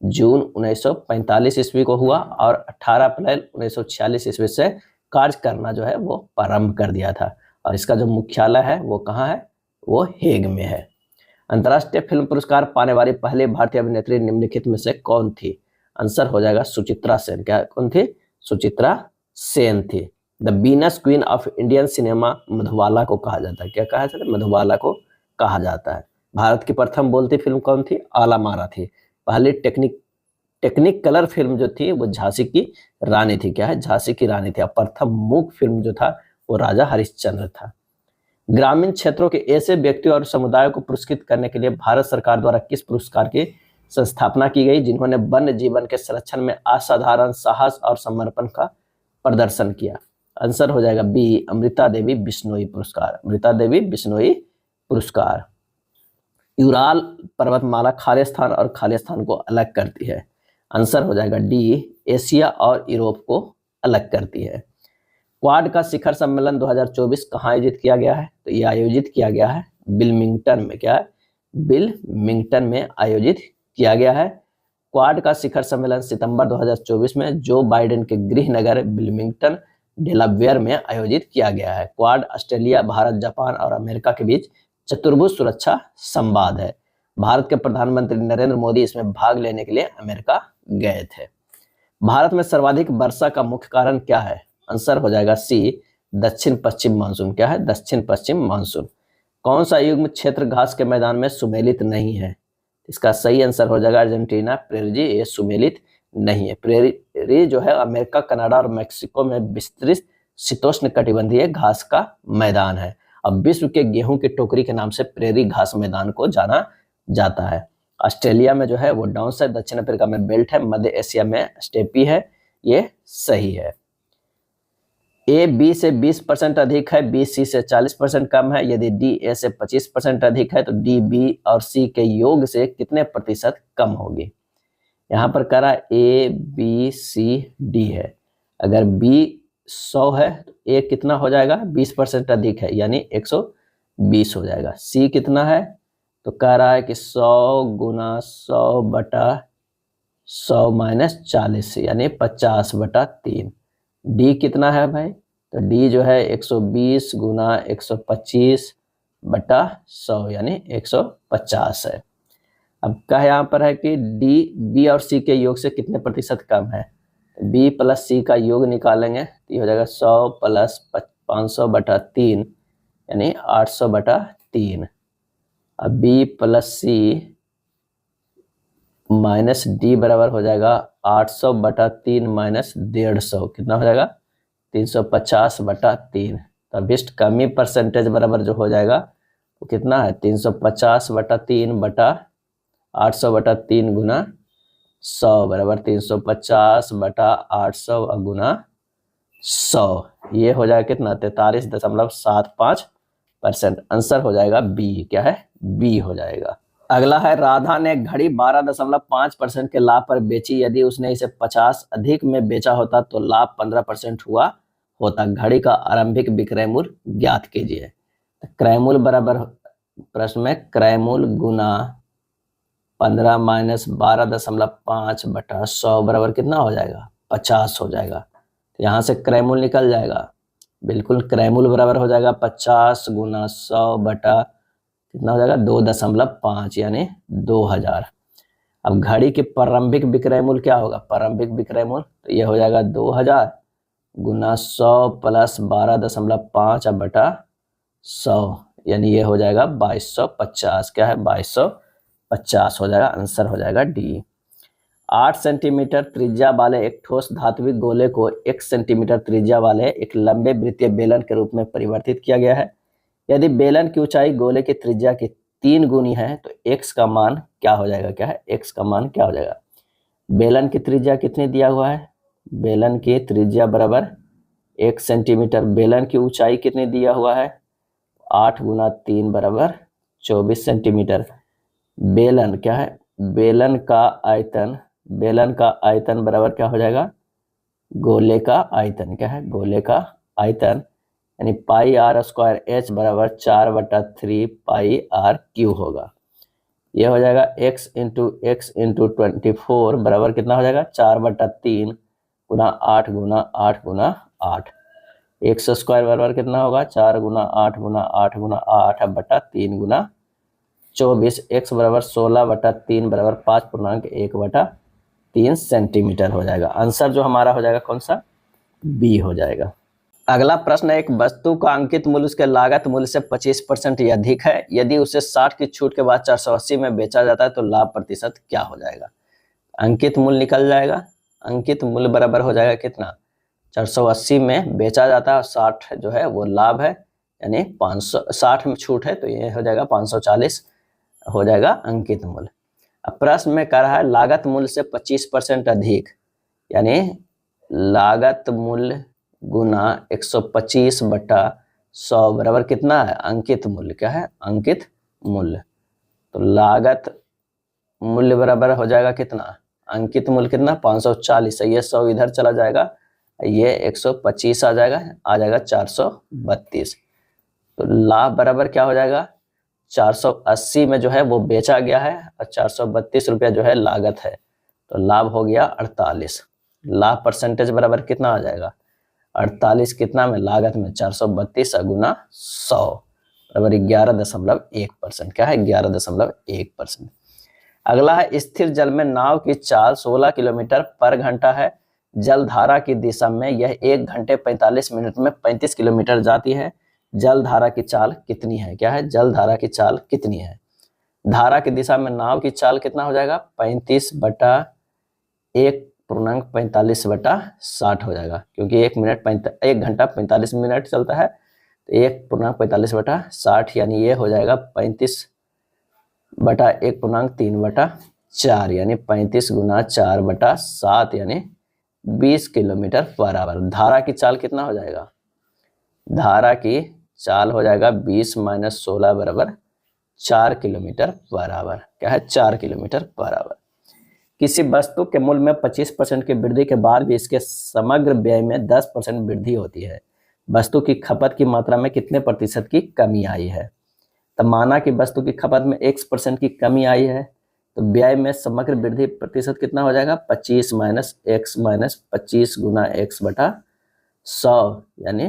जून 1945 ईस्वी को हुआ और 18 अप्रैल 1946 ईस्वी से कार्य करना जो है वो प्रारंभ कर दिया था। और इसका जो मुख्यालय है वो कहाँ है? वो हेग में है। अंतर्राष्ट्रीय फिल्म पुरस्कार पाने वाली पहली भारतीय अभिनेत्री निम्नलिखित में से कौन थी? आंसर हो जाएगा सुचित्रा सेन। क्या कौन थी? सुचित्रा सेन थी। The Venus queen of Indian cinema Madhubala को कहा जाता है। क्या कहा जाता है? मधुबाला को कहा जाता है। भारत की प्रथम बोलती फिल्म कौन थी? आला मारा थी। पहली टेक्निक कलर फिल्म जो थी वो झांसी की रानी थी। क्या है? झांसी की रानी थी। और प्रथम मूक फिल्म जो था वो राजा हरिश्चंद्र था। ग्रामीण क्षेत्रों के ऐसे व्यक्तियों और समुदायों को पुरस्कृत करने के लिए भारत सरकार द्वारा किस पुरस्कार की संस्थापना की गई, जिन्होंने वन्य जीवन के संरक्षण में असाधारण साहस और समर्पण का प्रदर्शन किया? आंसर हो जाएगा बी, अमृता देवी बिश्नोई पुरस्कार। अमृता देवी बिश्नोई पुरस्कार। यूराल पर्वतमाला खालिस्तान और खालिस्तान को अलग करती है। आंसर हो जाएगा डी, एशिया और यूरोप को अलग करती है। क्वाड का शिखर सम्मेलन 2024 कहाँ आयोजित किया गया है? तो ये आयोजित किया गया है विल्मिंगटन में। क्या है? विल्मिंगटन में आयोजित किया गया है। क्वाड का शिखर सम्मेलन सितंबर 2024 में जो बाइडेन के गृह नगर विल्मिंगटन डेलावेयर में आयोजित किया गया है। क्वाड ऑस्ट्रेलिया, भारत, जापान और अमेरिका के बीच चतुर्भुज सुरक्षा संवाद है। भारत के प्रधानमंत्री नरेंद्र मोदी इसमें भाग लेने के लिए अमेरिका गए थे। भारत में सर्वाधिक वर्षा का मुख्य कारण क्या है? आंसर हो जाएगा सी, दक्षिण पश्चिम मानसून। क्या है? दक्षिण पश्चिम मानसून। कौन सा युग्म क्षेत्र घास के मैदान में सुमेलित नहीं है? इसका सही आंसर हो जाएगा अर्जेंटीना प्रेरी। ये सुमेलित नहीं है। प्रेरी जो है अमेरिका, कनाडा और मेक्सिको में विस्तृत शीतोष्ण कटिबंधीय घास का मैदान है। अब विश्व के गेहूं की टोकरी के नाम से प्रेरी घास मैदान को जाना जाता है। ऑस्ट्रेलिया में जो है वो डाउन्स है, दक्षिण अफ्रीका में बेल्ट है, मध्य एशिया में स्टेपी है। ये सही है। ए बी से 20% अधिक है, बी सी से 40% कम है। यदि डी ए से 25% अधिक है तो डी बी और सी के योग से कितने प्रतिशत कम होगी? यहाँ पर कह रहा ए बी सी डी है। अगर बी 100 है तो ए कितना हो जाएगा? 20% अधिक है यानी 120 हो जाएगा। सी कितना है? तो कह रहा है कि 100 गुना 100 बटा 100 माइनस 40 यानी 50/3। डी कितना है भाई? तो डी जो है 120 गुना 125 बटा 100 यानी 150 है। अब क्या यहाँ पर है कि डी बी और सी के योग से कितने प्रतिशत कम है? बी प्लस सी का योग निकालेंगे तो ये हो जाएगा 100 प्लस 500/3 यानी 800/3। अब बी प्लस सी माइनस डी बराबर हो जाएगा 800/3 माइनस 150। कितना हो जाएगा? 350/3। तो अब इस्ट कमी परसेंटेज बराबर जो हो जाएगा वो कितना है? 350/3 बटा 800/3 गुना 100 बराबर 350/800 गुना 100। ये हो जाएगा कितना? 43.75%। आंसर हो जाएगा बी। क्या है? बी हो जाएगा। अगला है राधा ने घड़ी 12.5% के लाभ पर बेची। यदि उसने इसे 50 अधिक में बेचा होता तो लाभ 15% हुआ होता। घड़ी का आरंभिक विक्रय मूल्य ज्ञात कीजिए। क्रय मूल्य बराबर प्रश्न में क्रय मूल्य गुना 15 माइनस 12.5/100 बराबर कितना हो जाएगा? 50 हो जाएगा। तो यहाँ से क्रय मूल्य निकल जाएगा। बिल्कुल क्रय मूल्य बराबर हो जाएगा 50 गुना 100 बटा कितना हो जाएगा? 2.5 यानी 2000। अब घड़ी के प्रारंभिक विक्रय मूल्य क्या होगा? प्रारंभिक विक्रय मूल्य तो ये हो जाएगा 2000 गुना 100 प्लस 12.5/100 यानी ये हो जाएगा 2250। क्या है? 2250 हो जाएगा। आंसर हो जाएगा डी। 8 सेंटीमीटर त्रिज्या वाले एक ठोस धात्विक गोले को 1 सेंटीमीटर त्रिज्या वाले एक लंबे वृत्तीय बेलन के रूप में परिवर्तित किया गया है। यदि बेलन की ऊंचाई गोले की त्रिज्या की 3 गुनी है तो x का मान क्या हो जाएगा? क्या है? x का मान क्या हो जाएगा? बेलन की त्रिज्या कितनी दिया हुआ है? बेलन की त्रिज्या बराबर 1 सेंटीमीटर। बेलन की ऊंचाई कितनी दिया हुआ है? 8 गुना 3 बराबर 24 सेंटीमीटर। बेलन क्या है? बेलन का आयतन बराबर क्या हो जाएगा? गोले का आयतन। क्या है? गोले का आयतन यानी πr² बराबर 4/3 πr³ होगा। ये हो जाएगा x इंटू 24 बराबर कितना हो जाएगा? 4/3 गुना 8 गुना 8 गुना 8। x² बराबर कितना होगा? 4 गुना 8 गुना 8 गुना 8 बटा 3 गुना 24। x बराबर 16/3 बराबर 5.1/3 सेंटीमीटर हो जाएगा। आंसर जो हमारा हो जाएगा कौन सा? बी हो जाएगा। अगला प्रश्न है, एक वस्तु का अंकित मूल्य उसके लागत मूल्य से 25% या अधिक है, यदि उसे 60 की छूट के बाद 480 में बेचा जाता है तो लाभ प्रतिशत क्या हो जाएगा। अंकित मूल्य निकल जाएगा, अंकित मूल्य बराबर हो जाएगा कितना, 480 में बेचा जाता है और 60 जो है वो लाभ है, यानी 560 में छूट है तो ये हो जाएगा 540 हो जाएगा अंकित मूल्य। अब प्रश्न में कह रहा है लागत मूल्य से 25% अधिक, यानी लागत मूल्य गुना 125 बटा 100 बराबर कितना है, अंकित मूल्य। क्या है, अंकित मूल्य। तो लागत मूल्य बराबर हो जाएगा कितना, अंकित मूल्य कितना 540 है, ये 100 इधर चला जाएगा, ये 125 आ जाएगा 432। तो लाभ बराबर क्या हो जाएगा, 480 में जो है वो बेचा गया है और 432 रुपया जो है लागत है, तो लाभ हो गया 48। लाभ परसेंटेज बराबर कितना आ जाएगा, 48 कितना में, लागत में 432 गुना 100 बराबर 11.1%। क्या है, 11.1%। अगला है, स्थिर जल में नाव की चाल 16 किलोमीटर पर घंटा है, जलधारा की दिशा में यह 1 घंटे 45 मिनट में 35 किलोमीटर जाती है, जलधारा की चाल कितनी है। क्या है, जलधारा की चाल कितनी है। धारा की दिशा में नाव की चाल कितना हो जाएगा, 35 बटा 1.45 बटा 60 हो जाएगा, क्योंकि 1 घंटा 45 मिनट चलता है, तो 1.45 बटा 60 यानी ये हो जाएगा 35 बटा 1.3 बटा 4 यानी 35 गुना 4 बटा 7 यानी 20 किलोमीटर पर आवर। धारा की चाल कितना हो जाएगा, धारा की चाल हो जाएगा 20 माइनस 16 बराबर 4 किलोमीटर पर आवर। क्या है, 4 किलोमीटर पर आवर। किसी वस्तु के मूल्य में 25% की वृद्धि के बाद भी इसके समग्र व्यय में 10% वृद्धि होती है, वस्तु की खपत की मात्रा में कितने प्रतिशत की कमी आई है। तब माना कि वस्तु की खपत में X% की कमी आई है, तो व्यय में समग्र वृद्धि प्रतिशत कितना हो जाएगा, 25 माइनस एक्स माइनस 25 गुना x बटा 100 यानी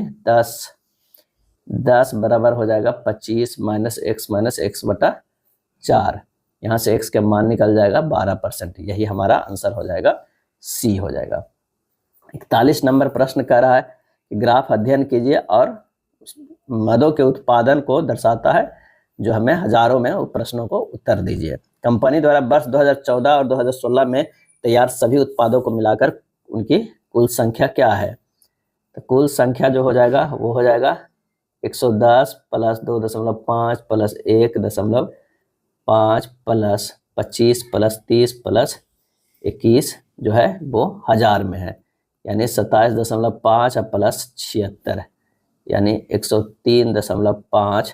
10 बराबर हो जाएगा 25 माइनस एक्स बटा 4। यहाँ से x के मान निकल जाएगा 12%। यही हमारा आंसर हो जाएगा, C हो जाएगा। 41 नंबर प्रश्न कह रहा है कि ग्राफ अध्ययन कीजिए और मदों के उत्पादन को दर्शाता है, जो हमें हजारों में प्रश्नों को उत्तर दीजिए। कंपनी द्वारा वर्ष 2014 और 2016 में तैयार सभी उत्पादों को मिलाकर उनकी कुल संख्या क्या है। तो कुल संख्या जो हो जाएगा वो हो जाएगा 110 plus 2.5 plus 1.5 plus 25 plus 30 plus 21 जो है वो हजार में है, यानी 27.5 प्लस 76 यानी 103.5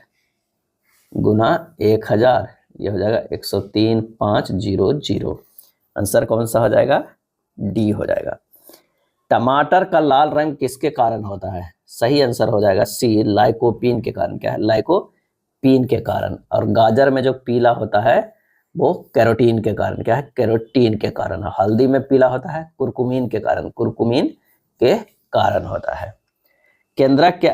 गुना 1000, ये हो जाएगा 103,500। आंसर कौन सा हो जाएगा, डी हो जाएगा। टमाटर का लाल रंग किसके कारण होता है। सही आंसर हो जाएगा सी, लाइकोपीन के कारण। क्या है, लाइकोपीन के कारण। और गाजर में जो पीला होता है वो कैरोटीन के कारण। क्या है, कैरोटीन के कारण। हल्दी में पीला होता है कुरकुमीन के कारण, कुरकुमीन के कारण होता है। केंद्रक के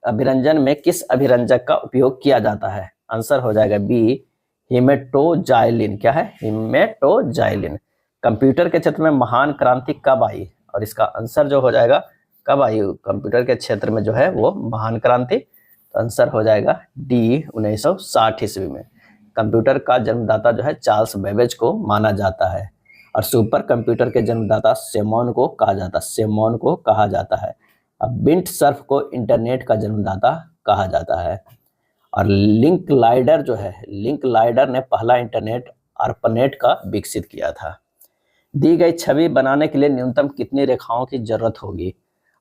अभिरंजन में किस अभिरंजक का उपयोग किया जाता है। आंसर हो जाएगा बी, हेमेटोजाइलिन। क्या है, हेमेटोजाइलिन। कंप्यूटर के क्षेत्र में महान क्रांति कब आई, और इसका आंसर जो हो जाएगा कब आई कंप्यूटर के क्षेत्र में जो है वो महान क्रांति। तो आंसर हो जाएगा डी, 1960 ईस्वी में। कंप्यूटर का जन्मदाता जो है चार्ल्स बेबेज को माना जाता है, और सुपर कंप्यूटर के जन्मदाता सेमॉन को कहा जाता है। अब बिंट सर्फ को इंटरनेट का जन्मदाता कहा जाता है। और लिंकलाइडर जो है, लिंकलाइडर ने पहला इंटरनेट आर्पनेट का विकसित किया था। दी गई छवि बनाने के लिए न्यूनतम कितनी रेखाओं की जरूरत होगी,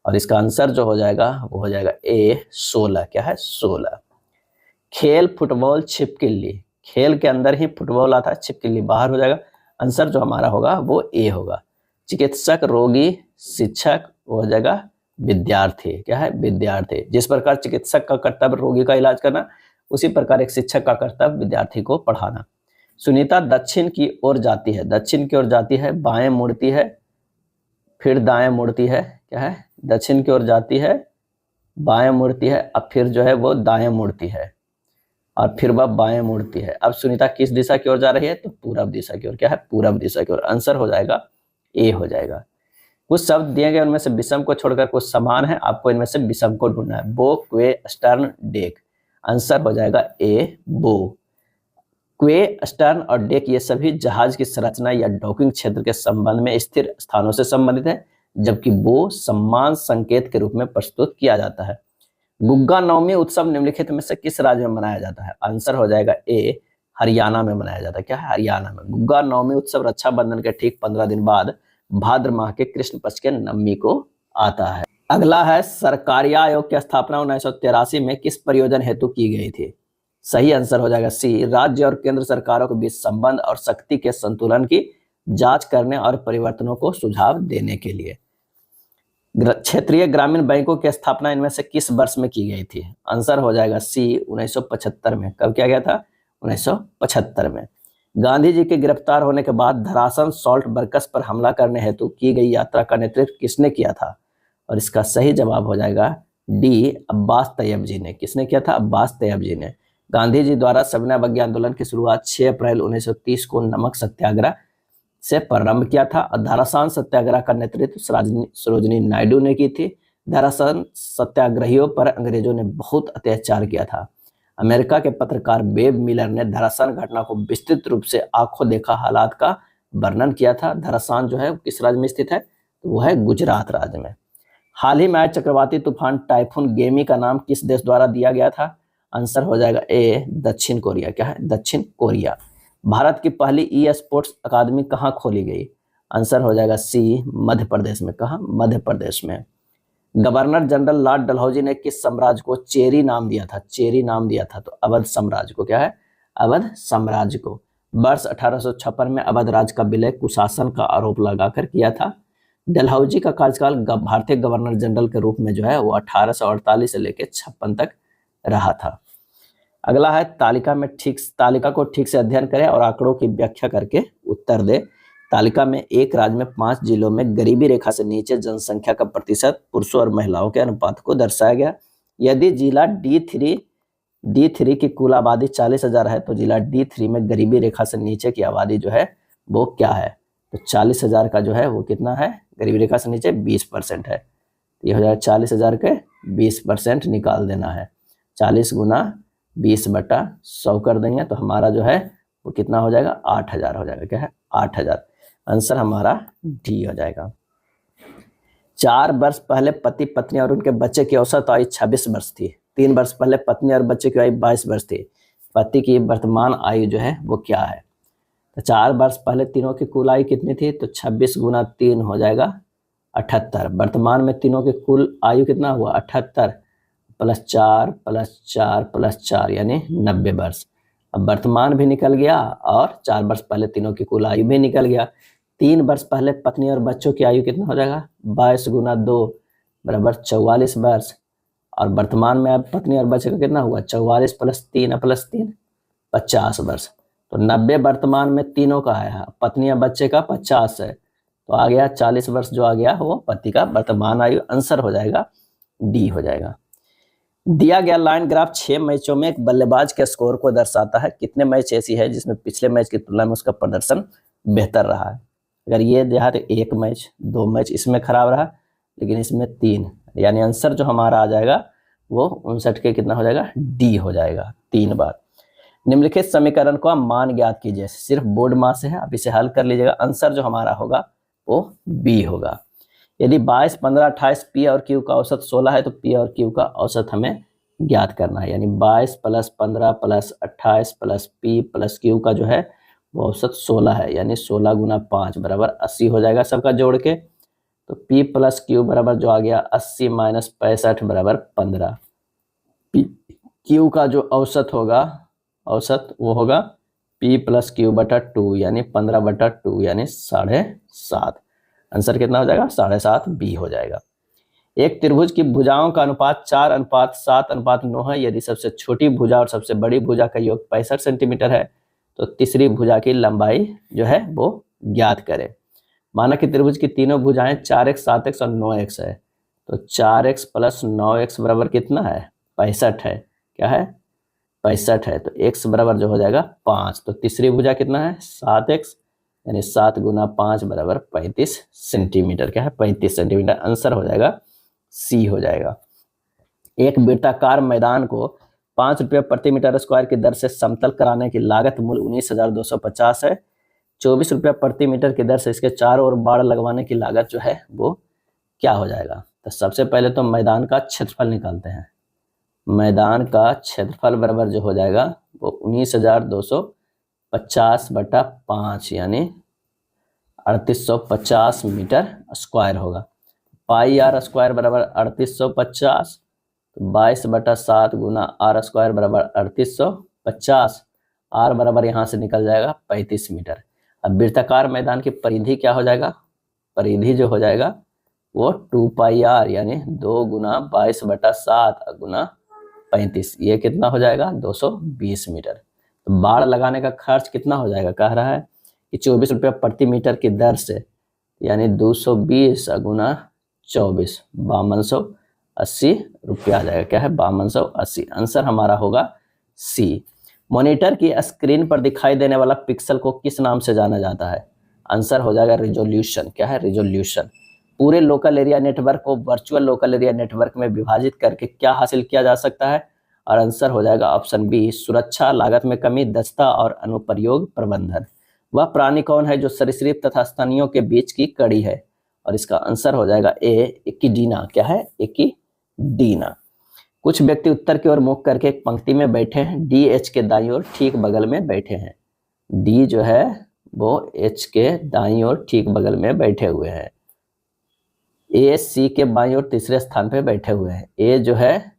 और इसका आंसर जो हो जाएगा वो हो जाएगा ए, 16। क्या है, 16। खेल फुटबॉल छिपकली, खेल के अंदर ही फुटबॉल आता है, छिपकली बाहर हो जाएगा। आंसर जो हमारा होगा वो ए होगा। चिकित्सक, रोगी, शिक्षक वो हो जाएगा विद्यार्थी। क्या है, विद्यार्थी। जिस प्रकार चिकित्सक का कर्तव्य रोगी का इलाज करना, उसी प्रकार एक शिक्षक का कर्तव्य विद्यार्थी को पढ़ाना। सुनीता दक्षिण की ओर जाती है, दक्षिण की ओर जाती है, बाएं मुड़ती है, फिर दाएं मुड़ती है। क्या है, दक्षिण की ओर जाती है, बाएं मुड़ती है, अब फिर जो है वो दाएं मुड़ती है, और फिर वह बाएं मुड़ती है। अब सुनीता किस दिशा की ओर जा रही है, तो पूरब दिशा की ओर। क्या है, पूरब दिशा की ओर। आंसर हो जाएगा ए हो जाएगा। कुछ शब्द दिए गए उनमें से विषम को छोड़कर कुछ समान है, आपको इनमें से विषम को ढूंढना है। बो, क्वे, स्टर्न, डेक। आंसर हो जाएगा ए, बो। क्वे, स्टर्न और डेक ये सभी जहाज की संरचना या डॉकिंग क्षेत्र के संबंध में स्थिर स्थानों से संबंधित है, जबकि बो सम्मान संकेत के रूप में प्रस्तुत किया जाता है। गुग्गा नवमी उत्सव निम्नलिखित में से किस राज्य में मनाया जाता है? आंसर हो जाएगा ए, हरियाणा में मनाया जाता है। क्या है? हरियाणा में। गुग्गा नवमी उत्सव रक्षाबंधन के ठीक 15 दिन बाद भाद्र माह के कृष्ण पक्ष के नवमी को आता है। अगला है सरकारी आयोग की स्थापना 1983 में किस प्रयोजन हेतु की गई थी? सही आंसर हो जाएगा सी, राज्य और केंद्र सरकारों के बीच संबंध और शक्ति के संतुलन की जांच करने और परिवर्तनों को सुझाव देने के लिए। क्षेत्रीय ग्रामीण बैंकों की स्थापना इनमें से किस वर्ष में की गई थी? आंसर हो जाएगा सी, 1975 में। कब किया गया था? 1975 में। गांधी जी के गिरफ्तार होने के बाद धरासन सॉल्ट वर्कर्स पर हमला करने हेतु की गई यात्रा का नेतृत्व किसने किया था? और इसका सही जवाब हो जाएगा डी, अब्बास तैयब जी ने। किसने किया था? अब्बास तैयब जी ने। गांधी जी द्वारा सविनय अवज्ञा आंदोलन की शुरुआत 6 अप्रैल 1930 को नमक सत्याग्रह से प्रारंभ किया था और धरासान सत्याग्रह का नेतृत्व सरोजिनी नायडू ने की थी। धरासान सत्याग्रहियों पर अंग्रेजों ने बहुत अत्याचार किया था। अमेरिका के पत्रकार बेब मिलर ने धरासान घटना को विस्तृत रूप से आंखों देखा हालात का वर्णन किया था। धरासान जो है किस राज्य में स्थित है? तो वो है गुजरात राज्य में। हाल ही में आए चक्रवाती तूफान टाइफून गेमी का नाम किस देश द्वारा दिया गया था? आंसर हो जाएगा ए, दक्षिण कोरिया। क्या है? दक्षिण कोरिया। भारत की पहली ई स्पोर्ट्स अकादमी कहाँ खोली गई? आंसर हो जाएगा सी, मध्य प्रदेश में। कहाँ? मध्य प्रदेश में। गवर्नर जनरल लॉर्ड डलहौजी ने किस साम्राज्य को चेरी नाम दिया था? चेरी नाम दिया था, तो अवध साम्राज्य को। क्या है? अवध साम्राज्य को। वर्ष 1856 में अवध राज्य का विलय कुशासन का आरोप लगाकर किया था। डलहौजी का कार्यकाल भारतीय गवर्नर जनरल के रूप में जो है वो 1848 से लेकर 56 तक रहा था। अगला है तालिका को ठीक से अध्ययन करें और आंकड़ों की व्याख्या करके उत्तर दे। तालिका में एक राज्य में 5 जिलों में गरीबी रेखा से नीचे जनसंख्या का प्रतिशत पुरुषों और महिलाओं के अनुपात को दर्शाया गया। यदि जिला D3 की कुल आबादी 40,000 है तो जिला D3 में गरीबी रेखा से नीचे की आबादी जो है वो क्या है? तो 40,000 का जो है वो कितना है? गरीबी रेखा से नीचे 20% है। ये हो जाएगा 40,000 के 20% निकाल देना है। 40 गुना 20/100 कर देंगे तो हमारा जो है वो कितना हो जाएगा? 8,000 हो जाएगा। क्या है? 8,000। आंसर हमारा डी हो जाएगा। 4 वर्ष पहले पति पत्नी और उनके बच्चे की औसत आयु 26 वर्ष थी। 3 वर्ष पहले पत्नी और बच्चे की आयु 22 वर्ष थी। पति की वर्तमान आयु जो है वो क्या है? तो 4 वर्ष पहले तीनों की कुल आयु कितनी थी? तो 26 गुना 3 हो जाएगा 78। वर्तमान में तीनों की कुल आयु कितना हुआ? 78 प्लस 4 प्लस 4 प्लस 4 यानी 90 वर्ष। अब वर्तमान भी निकल गया और 4 वर्ष पहले तीनों की कुल आयु भी निकल गया। 3 वर्ष पहले पत्नी और बच्चों की आयु कितना हो जाएगा? 22 गुना 2 बराबर 44 वर्ष। और वर्तमान में अब पत्नी और बच्चे का कितना हुआ? 44 प्लस 3 प्लस 3 50 वर्ष। तो 90 वर्तमान में तीनों का है, पत्नी और बच्चे का 50 है, तो आ गया 40 वर्ष जो आ गया वो पति का वर्तमान आयु। आंसर हो जाएगा डी हो जाएगा। दिया गया लाइन ग्राफ 6 मैचों में एक बल्लेबाज के स्कोर को दर्शाता है। कितने मैच ऐसी है जिसमें पिछले मैच की तुलना में उसका प्रदर्शन बेहतर रहा है? अगर ये देखा तो 1 मैच 2 मैच इसमें खराब रहा, लेकिन इसमें 3, यानी आंसर जो हमारा आ जाएगा वो 59 के कितना हो जाएगा? डी हो जाएगा 3 बार। निम्नलिखित समीकरण को मान ज्ञात कीजिए। सिर्फ बोर्ड मास है, आप इसे हल कर लीजिएगा। आंसर जो हमारा होगा वो बी होगा। यदि 22, 15, 28 पी और क्यू का औसत 16 है तो पी और क्यू का औसत हमें ज्ञात करना है। यानी 22 plus 15 plus 28 plus P plus Q का जो है वो औसत 16 है, यानी 16 गुना 5 बराबर 80 हो जाएगा सबका जोड़ के। तो पी प्लस क्यू बराबर जो आ गया 80 माइनस 65 बराबर 15। पी क्यू का जो औसत होगा वो होगा P प्लस क्यू बटा 2 यानी 15/2 यानी 7.5। आंसर कितना हो जाएगा? 7.5 बी हो जाएगा। एक त्रिभुज की भुजाओं का अनुपात 4:7:9 है। यदि सबसे छोटी भुजा और सबसे बड़ी भुजा का योग 65 सेंटीमीटर है तो तीसरी भुजा की लंबाई जो है वो ज्ञात करें। माना कि त्रिभुज की तीनों भुजाएं 4x, 7x और 9x है, तो 4x प्लस 9x बराबर कितना है? 65 है। क्या है? 65 है। तो x बराबर जो हो जाएगा 5। तो तीसरी भुजा कितना है? 7x यानी 7 गुना 5 बराबर 35 सेंटीमीटर। क्या है? 35 सेंटीमीटर। आंसर हो जाएगा सी हो जाएगा। एक वृत्ताकार मैदान को 5 रुपये प्रति मीटर स्क्वायर की दर से समतल कराने की लागत मूल 19,250 है। 24 रुपये प्रति मीटर की दर से इसके चारों ओर बाड़ लगवाने की लागत जो है वो क्या हो जाएगा? तो सबसे पहले तो मैदान का क्षेत्रफल निकालते हैं। मैदान का क्षेत्रफल बराबर जो हो जाएगा वो 19,250 बटा 5 यानी 3850 मीटर स्क्वायर होगा। पाई आर स्क्वायर बराबर 3850, तो 22 बटा 7 गुना आर स्क्वायर बराबर 3850। आर बराबर यहाँ से निकल जाएगा 35 मीटर। अब वृत्ताकार मैदान की परिधि क्या हो जाएगा? परिधि जो हो जाएगा वो 2 पाई आर यानी 2 गुना 22 बटा 7 गुना 35, ये कितना हो जाएगा? 220 मीटर। तो बाड़ लगाने का खर्च कितना हो जाएगा? कह रहा है कि 24 रुपये प्रति मीटर की दर से यानी 220 गुना 24 5280 रुपया आ जाएगा। क्या है? 5280। आंसर हमारा होगा सी। मॉनिटर की स्क्रीन पर दिखाई देने वाला पिक्सल को किस नाम से जाना जाता है? आंसर हो जाएगा रिजोल्यूशन। क्या है? रिजोल्यूशन। पूरे लोकल एरिया नेटवर्क को वर्चुअल लोकल एरिया नेटवर्क में विभाजित करके क्या हासिल किया जा सकता है? और आंसर हो जाएगा ऑप्शन बी, सुरक्षा, लागत में कमी, दक्षता और अनुप्रयोग प्रबंधन। वह प्राणी कौन है जो सरीसृप तथा स्तनियों के बीच की कड़ी है? और इसका आंसर हो जाएगा ए, एकिडीना। क्या है? एकिडीना। कुछ व्यक्ति उत्तर की ओर मुख करके एक पंक्ति में बैठे हैं। डी एच के दाईं ओर ठीक बगल में बैठे हैं। डी जो है वो एच के दाईं ओर ठीक बगल में बैठे हुए हैं। ए सी के बाईं ओर तीसरे स्थान पे बैठे हुए हैं। ए जो है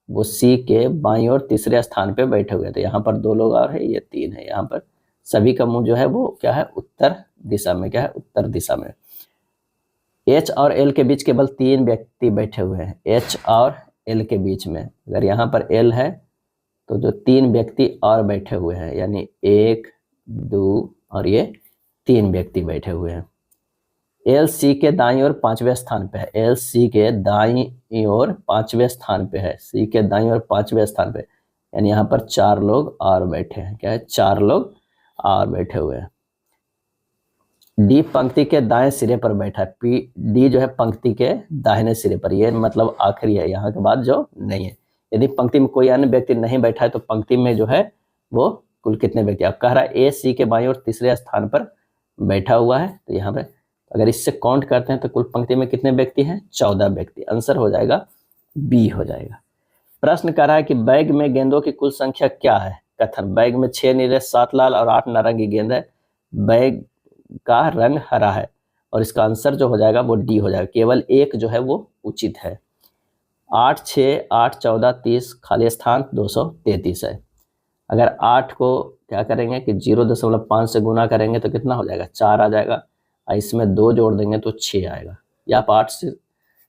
वो सी के बाईं ओर तीसरे स्थान पे बैठे हुए हैं। तो यहाँ पर 2 लोग और है, ये 3 है। यहाँ पर सभी का मुंह जो है वो क्या है? उत्तर दिशा में। क्या है? उत्तर दिशा में। एच और एल के बीच केवल 3 व्यक्ति बैठे हुए हैं। एच और एल के बीच में अगर यहाँ पर एल है तो जो 3 व्यक्ति और बैठे हुए हैं यानी 1 2 और ये 3 व्यक्ति बैठे हुए हैं। एल सी के दाईं ओर 5वें स्थान पे है। एल सी के दाईं ओर 5वें स्थान पे है। सी के दाईं ओर 5वें स्थान पे यानी यहाँ पर 4 लोग और बैठे हैं। क्या है? 4 लोग और बैठे हुए हैं। डी पंक्ति के दाएं सिरे पर बैठा है। पी डी जो है पंक्ति के दाहिने सिरे पर, ये मतलब आखिरी है, यहाँ के बाद जो नहीं है। यदि पंक्ति में कोई अन्य व्यक्ति नहीं बैठा है तो पंक्ति में जो है वो कुल कितने व्यक्ति? अब कह रहा है ए सी के बाईं ओर तीसरे स्थान पर बैठा हुआ है। तो यहाँ पे अगर इससे काउंट करते हैं तो कुल पंक्ति में कितने व्यक्ति हैं? 14 व्यक्ति। आंसर हो जाएगा बी हो जाएगा। प्रश्न कर रहा है कि बैग में गेंदों की कुल संख्या क्या है? कथन, बैग में 6 नीले, 7 लाल और 8 नारंगी गेंद है। बैग का रंग हरा है। और इसका आंसर जो हो जाएगा वो डी हो जाएगा। केवल एक जो है वो उचित है। 8 6 8 14 30 खाली स्थान 233 है। अगर 8 को क्या करेंगे कि 0.5 से गुना करेंगे तो कितना हो जाएगा? 4 आ जाएगा। और इसमें 2 जोड़ देंगे तो 6 आएगा। या आप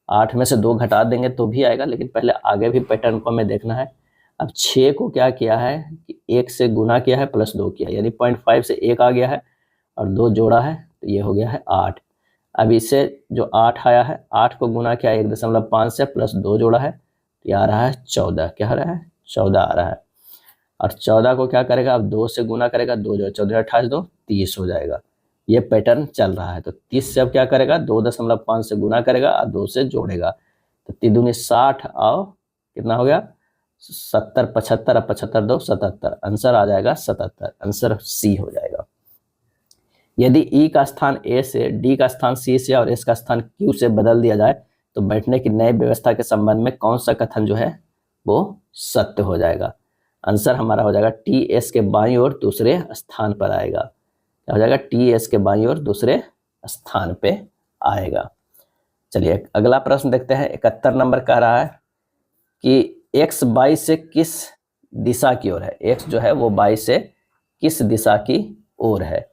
8 में से 2 घटा देंगे तो भी आएगा, लेकिन पहले आगे भी पैटर्न को हमें देखना है। अब 6 को क्या किया है कि 1 से गुना किया है प्लस 2 किया, यानी 0.5 से 1 आ गया है और 2 जोड़ा है तो ये हो गया है 8। अब इससे जो 8 आया है, 8 को गुना किया 1.5 से प्लस 2 जोड़ा है तो ये आ रहा है 14। क्या आ रहा है? 14 आ रहा है। और 14 को क्या करेगा? अब 2 से गुना करेगा, 2 जो 14 28 2 30 हो जाएगा। ये पैटर्न चल रहा है। तो 30 से अब क्या करेगा? 2.5 से गुना करेगा और 2 से जोड़ेगा तो 3 दूनी 60 और कितना हो गया? 70 75 और 75 2 77। आंसर आ जाएगा 77। आंसर सी हो जाएगा। यदि ई का स्थान ए से, डी का स्थान सी से और एस का स्थान क्यू से बदल दिया जाए तो बैठने की नई व्यवस्था के संबंध में कौन सा कथन जो है वो सत्य हो जाएगा? आंसर हमारा हो जाएगा टी एस के बाईं ओर दूसरे स्थान पर आएगा। क्या हो जाएगा? टी एस के बाईं ओर दूसरे स्थान पे आएगा। चलिए अगला प्रश्न देखते हैं। 71 नंबर कह रहा है कि एक्स 22 से किस दिशा की ओर है? एक्स जो है वो 22 से किस दिशा की ओर है?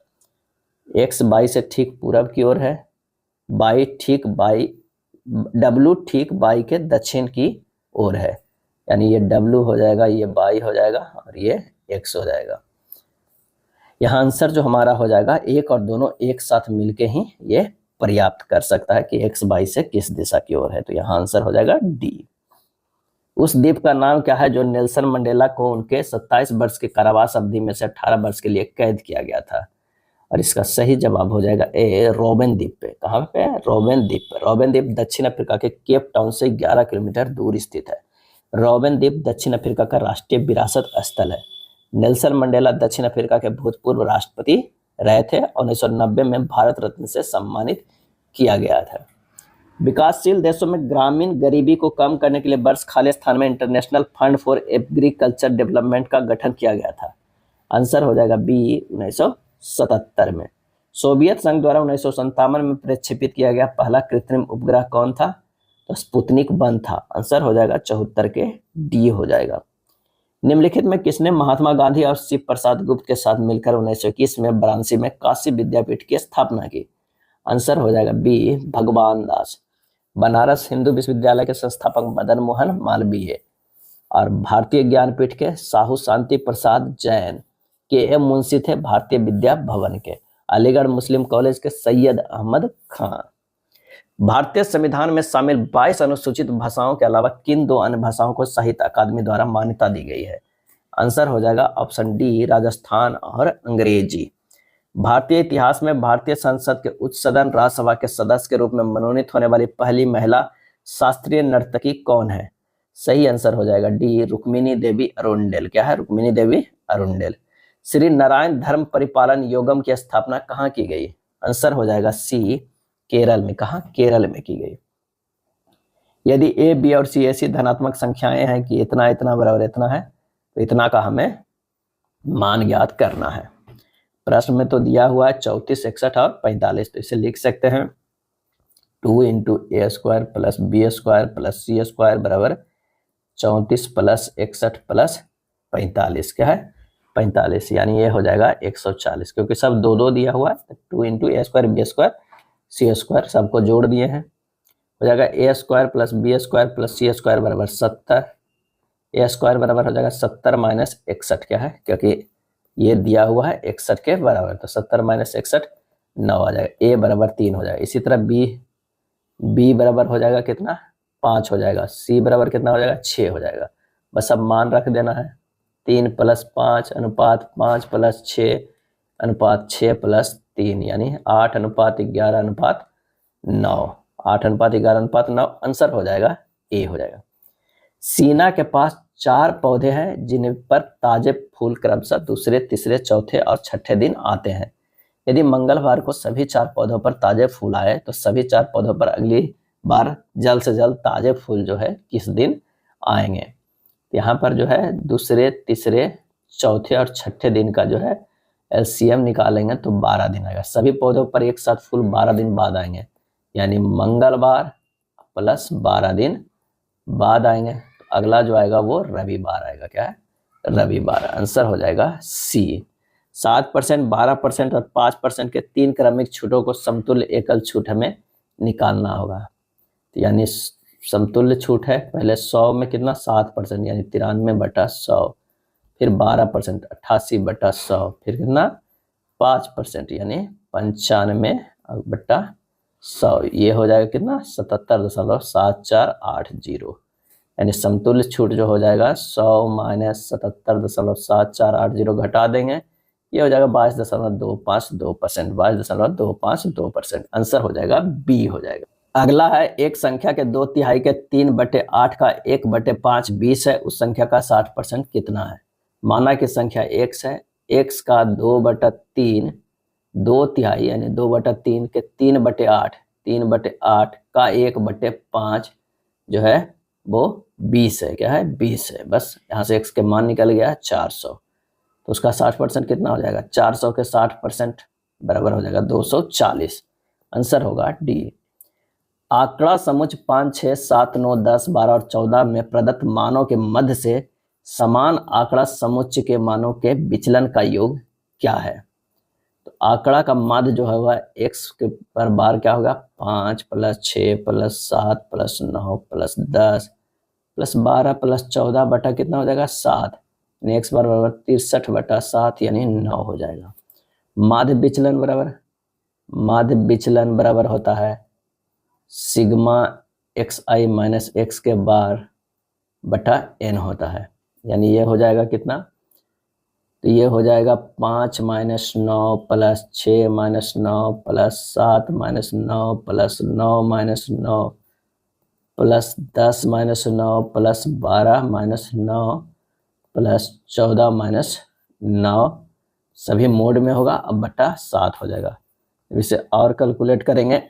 एक्स 22 से ठीक पूरब की ओर है। डब्लू ठीक बाई के दक्षिण की ओर है, यानी ये डब्लू हो जाएगा, ये बाई हो जाएगा और ये एक्स हो जाएगा। यहाँ आंसर जो हमारा हो जाएगा एक और दोनों एक साथ मिलके ही ये पर्याप्त कर सकता है कि एक्स 22 से किस दिशा की ओर है। तो यहाँ आंसर हो जाएगा डी। उस द्वीप का नाम क्या है जो नेल्सन मंडेला को उनके 27 वर्ष के कारावास अवधि में से 18 वर्ष के लिए कैद किया गया था? और इसका सही जवाब हो जाएगा ए, रोबेन द्वीप पे। कहाँ पे? रोबेन द्वीप पे। रोबेन द्वीप दक्षिण अफ्रीका के केप टाउन से 11 किलोमीटर दूर स्थित है। रोबेन द्वीप दक्षिण अफ्रीका का राष्ट्रीय विरासत स्थल है। नेल्सन मंडेला दक्षिण अफ्रीका के भूतपूर्व राष्ट्रपति रहे थे और 1990 में भारत रत्न से सम्मानित किया गया था। विकासशील देशों में ग्रामीण गरीबी को कम करने के लिए वर्ष खालिस्तान में international fund for agriculture development का गठन किया गया था। आंसर हो जाएगा बी, 1977 में। सोवियत संघ द्वारा 1957 में प्रक्षेपित किया गया पहला कृत्रिम उपग्रह कौन था? तो स्पुतनिक 1 था। आंसर हो जाएगा 74 के डी हो जाएगा। निम्नलिखित में किसने महात्मा गांधी और शिव प्रसाद गुप्त के साथ मिलकर 1921 में वाराणसी में काशी विद्यापीठ की स्थापना की? आंसर हो जाएगा बी, भगवान दास। बनारस हिंदू विश्वविद्यालय के संस्थापक मदन मोहन मालवीय और भारतीय ज्ञानपीठ के साहू शांति प्रसाद जैन। के एम मुंशी थे भारतीय विद्या भवन के। अलीगढ़ मुस्लिम कॉलेज के सैयद अहमद खान। भारतीय संविधान में शामिल 22 अनुसूचित भाषाओं के अलावा किन 2 अन्य भाषाओं को साहित्य अकादमी द्वारा मान्यता दी गई है? आंसर हो जाएगा ऑप्शन डी, राजस्थान और अंग्रेजी। भारतीय इतिहास में भारतीय संसद के उच्च सदन राज्यसभा के सदस्य के रूप में मनोनीत होने वाली पहली महिला शास्त्रीय नर्तकी कौन है? सही आंसर हो जाएगा डी, रुक्मिणी देवी अरुंडेल। क्या है? रुक्मिणी देवी अरुंडेल। श्री नारायण धर्म परिपालन योगम की स्थापना कहाँ की गई? आंसर हो जाएगा सी, केरल में। कहाँ? केरल में की गई। यदि ए, बी और सी ऐसी धनात्मक संख्याएं हैं कि इतना इतना बराबर इतना है, तो इतना का हमें मान ज्ञात करना है। प्रश्न में तो दिया हुआ है 34, 61 और 45, तो इसे लिख सकते हैं 2 into A square plus B square plus C square बराबर 34 प्लस 61 प्लस 45। क्या है? 45, यानी ये हो जाएगा 140, क्योंकि सब 2 दिया हुआ है। 2 into A square B square C square सबको जोड़ दिए हैं, हो जाएगा A square plus B square plus C square बराबर 70। ए स्क्वायर बराबर हो जाएगा 70 माइनस 61। क्या है? क्योंकि ये दिया हुआ है 61 के बराबर, तो 70 माइनस 61 9 आ जाएगा। ए बराबर 3 हो जाएगा। इसी तरह बी बराबर हो जाएगा कितना? 5 हो जाएगा। सी बराबर कितना हो जाएगा? 6 हो जाएगा। बस अब मान रख देना है। 3 प्लस 5 अनुपात 5 प्लस 6 अनुपात 6 प्लस 3, यानी 8 अनुपात 11 अनुपात 9। 8 अनुपात 11 अनुपात 9 आंसर हो जाएगा ए हो जाएगा। सीना के पास 4 पौधे हैं जिन पर ताजे फूल क्रमशः दूसरे, तीसरे, चौथे और छठे दिन आते हैं। यदि मंगलवार को सभी 4 पौधों पर ताजे फूल आए तो सभी 4 पौधों पर अगली बार जल्द से जल्द ताजे फूल जो है किस दिन आएंगे? यहाँ पर जो है दूसरे, तीसरे, चौथे और छठे दिन का जो है एलसीएम निकालेंगे तो 12 दिन आएगा। सभी पौधों पर एक साथ फूल 12 दिन बाद आएंगे, यानी मंगलवार प्लस 12 दिन बाद आएंगे। तो अगला जो आएगा वो रविवार आएगा। क्या है? रविवार। आंसर हो जाएगा सी। 7%, 12% और 5% के 3 क्रमिक छूटों को समतुल्य एकल छूट हमें निकालना होगा। तो यानी समतुल्य छूट है पहले 100 में कितना? 7%, यानी 93/100, फिर 12% 88/100, फिर कितना? 5% यानी 95/100। ये हो जाएगा कितना? 77.7480, यानी समतुल्य छूट जो हो जाएगा 100 माइनस 77.7480 घटा देंगे, ये हो जाएगा 22.252%। 22.252%। आंसर हो जाएगा बी हो जाएगा। अगला है एक संख्या के 2/3 के 3/8 का 1/5 20 है, उस संख्या का 60% कितना है? माना कि संख्या x है, x का 2/3 2/3 यानी 2/3 के 3/8 3/8 का 1/5 जो है वो 20 है। क्या है? 20 है। बस यहाँ से x के मान निकल गया 400, तो उसका 60% कितना हो जाएगा? 400 के 60% बराबर हो जाएगा 240। आंसर होगा डी। आंकड़ा समुच्चय 5, 6, 7, 9, 10, 12 और 14 में प्रदत्त मानों के मध्य से समान आंकड़ा समुच्चय के मानों के विचलन का योग क्या है? तो आंकड़ा का माध्य जो है वह x के पर बार क्या होगा? 5 plus 6 plus 7 plus 9 plus 10 plus 12 plus 14 बटा कितना हो जाएगा? 7, यानी x बार बराबर 63/7 यानी 9 हो जाएगा। माध्य विचलन बराबर होता है सिग्मा xi माइनस x के बार बटा n होता है, यानी ये हो जाएगा कितना? तो ये हो जाएगा 5 minus 9 plus 6 minus 9 plus 7 minus 9 plus 9 minus 9 plus 10 minus 9 plus 12 minus 9 plus 14 minus 9, सभी मोड में होगा, अब बटा 7 हो जाएगा। इसे और कैलकुलेट करेंगे,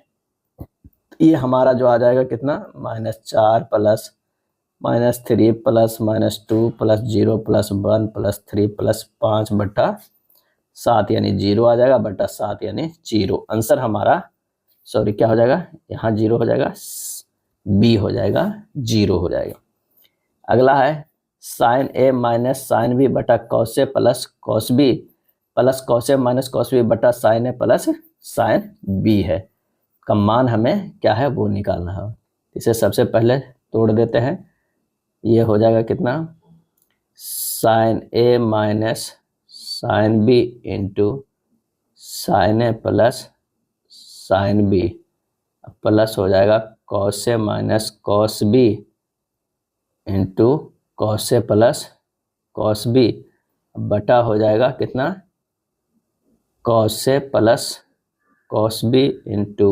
ये हमारा जो आ जाएगा कितना, -4 plus -3 plus -2 plus 0 plus 1 plus 3 plus 5 बटा 7 यानी 0 आ जाएगा, बटा 7 यानी 0। आंसर हमारा सॉरी क्या हो जाएगा, यहाँ 0 हो जाएगा, बी हो जाएगा, 0 हो जाएगा। अगला है sine A minus sine B बटा cos A plus cos B plus cos A minus cos B बटा sine A plus sine B है, का मान हमें क्या है वो निकालना है। इसे सबसे पहले तोड़ देते हैं, ये हो जाएगा कितना, sine A minus sine B into sine A plus sine B plus हो जाएगा cos A minus cos B into cos A plus cos B बटा हो जाएगा कितना, cos A plus cos B into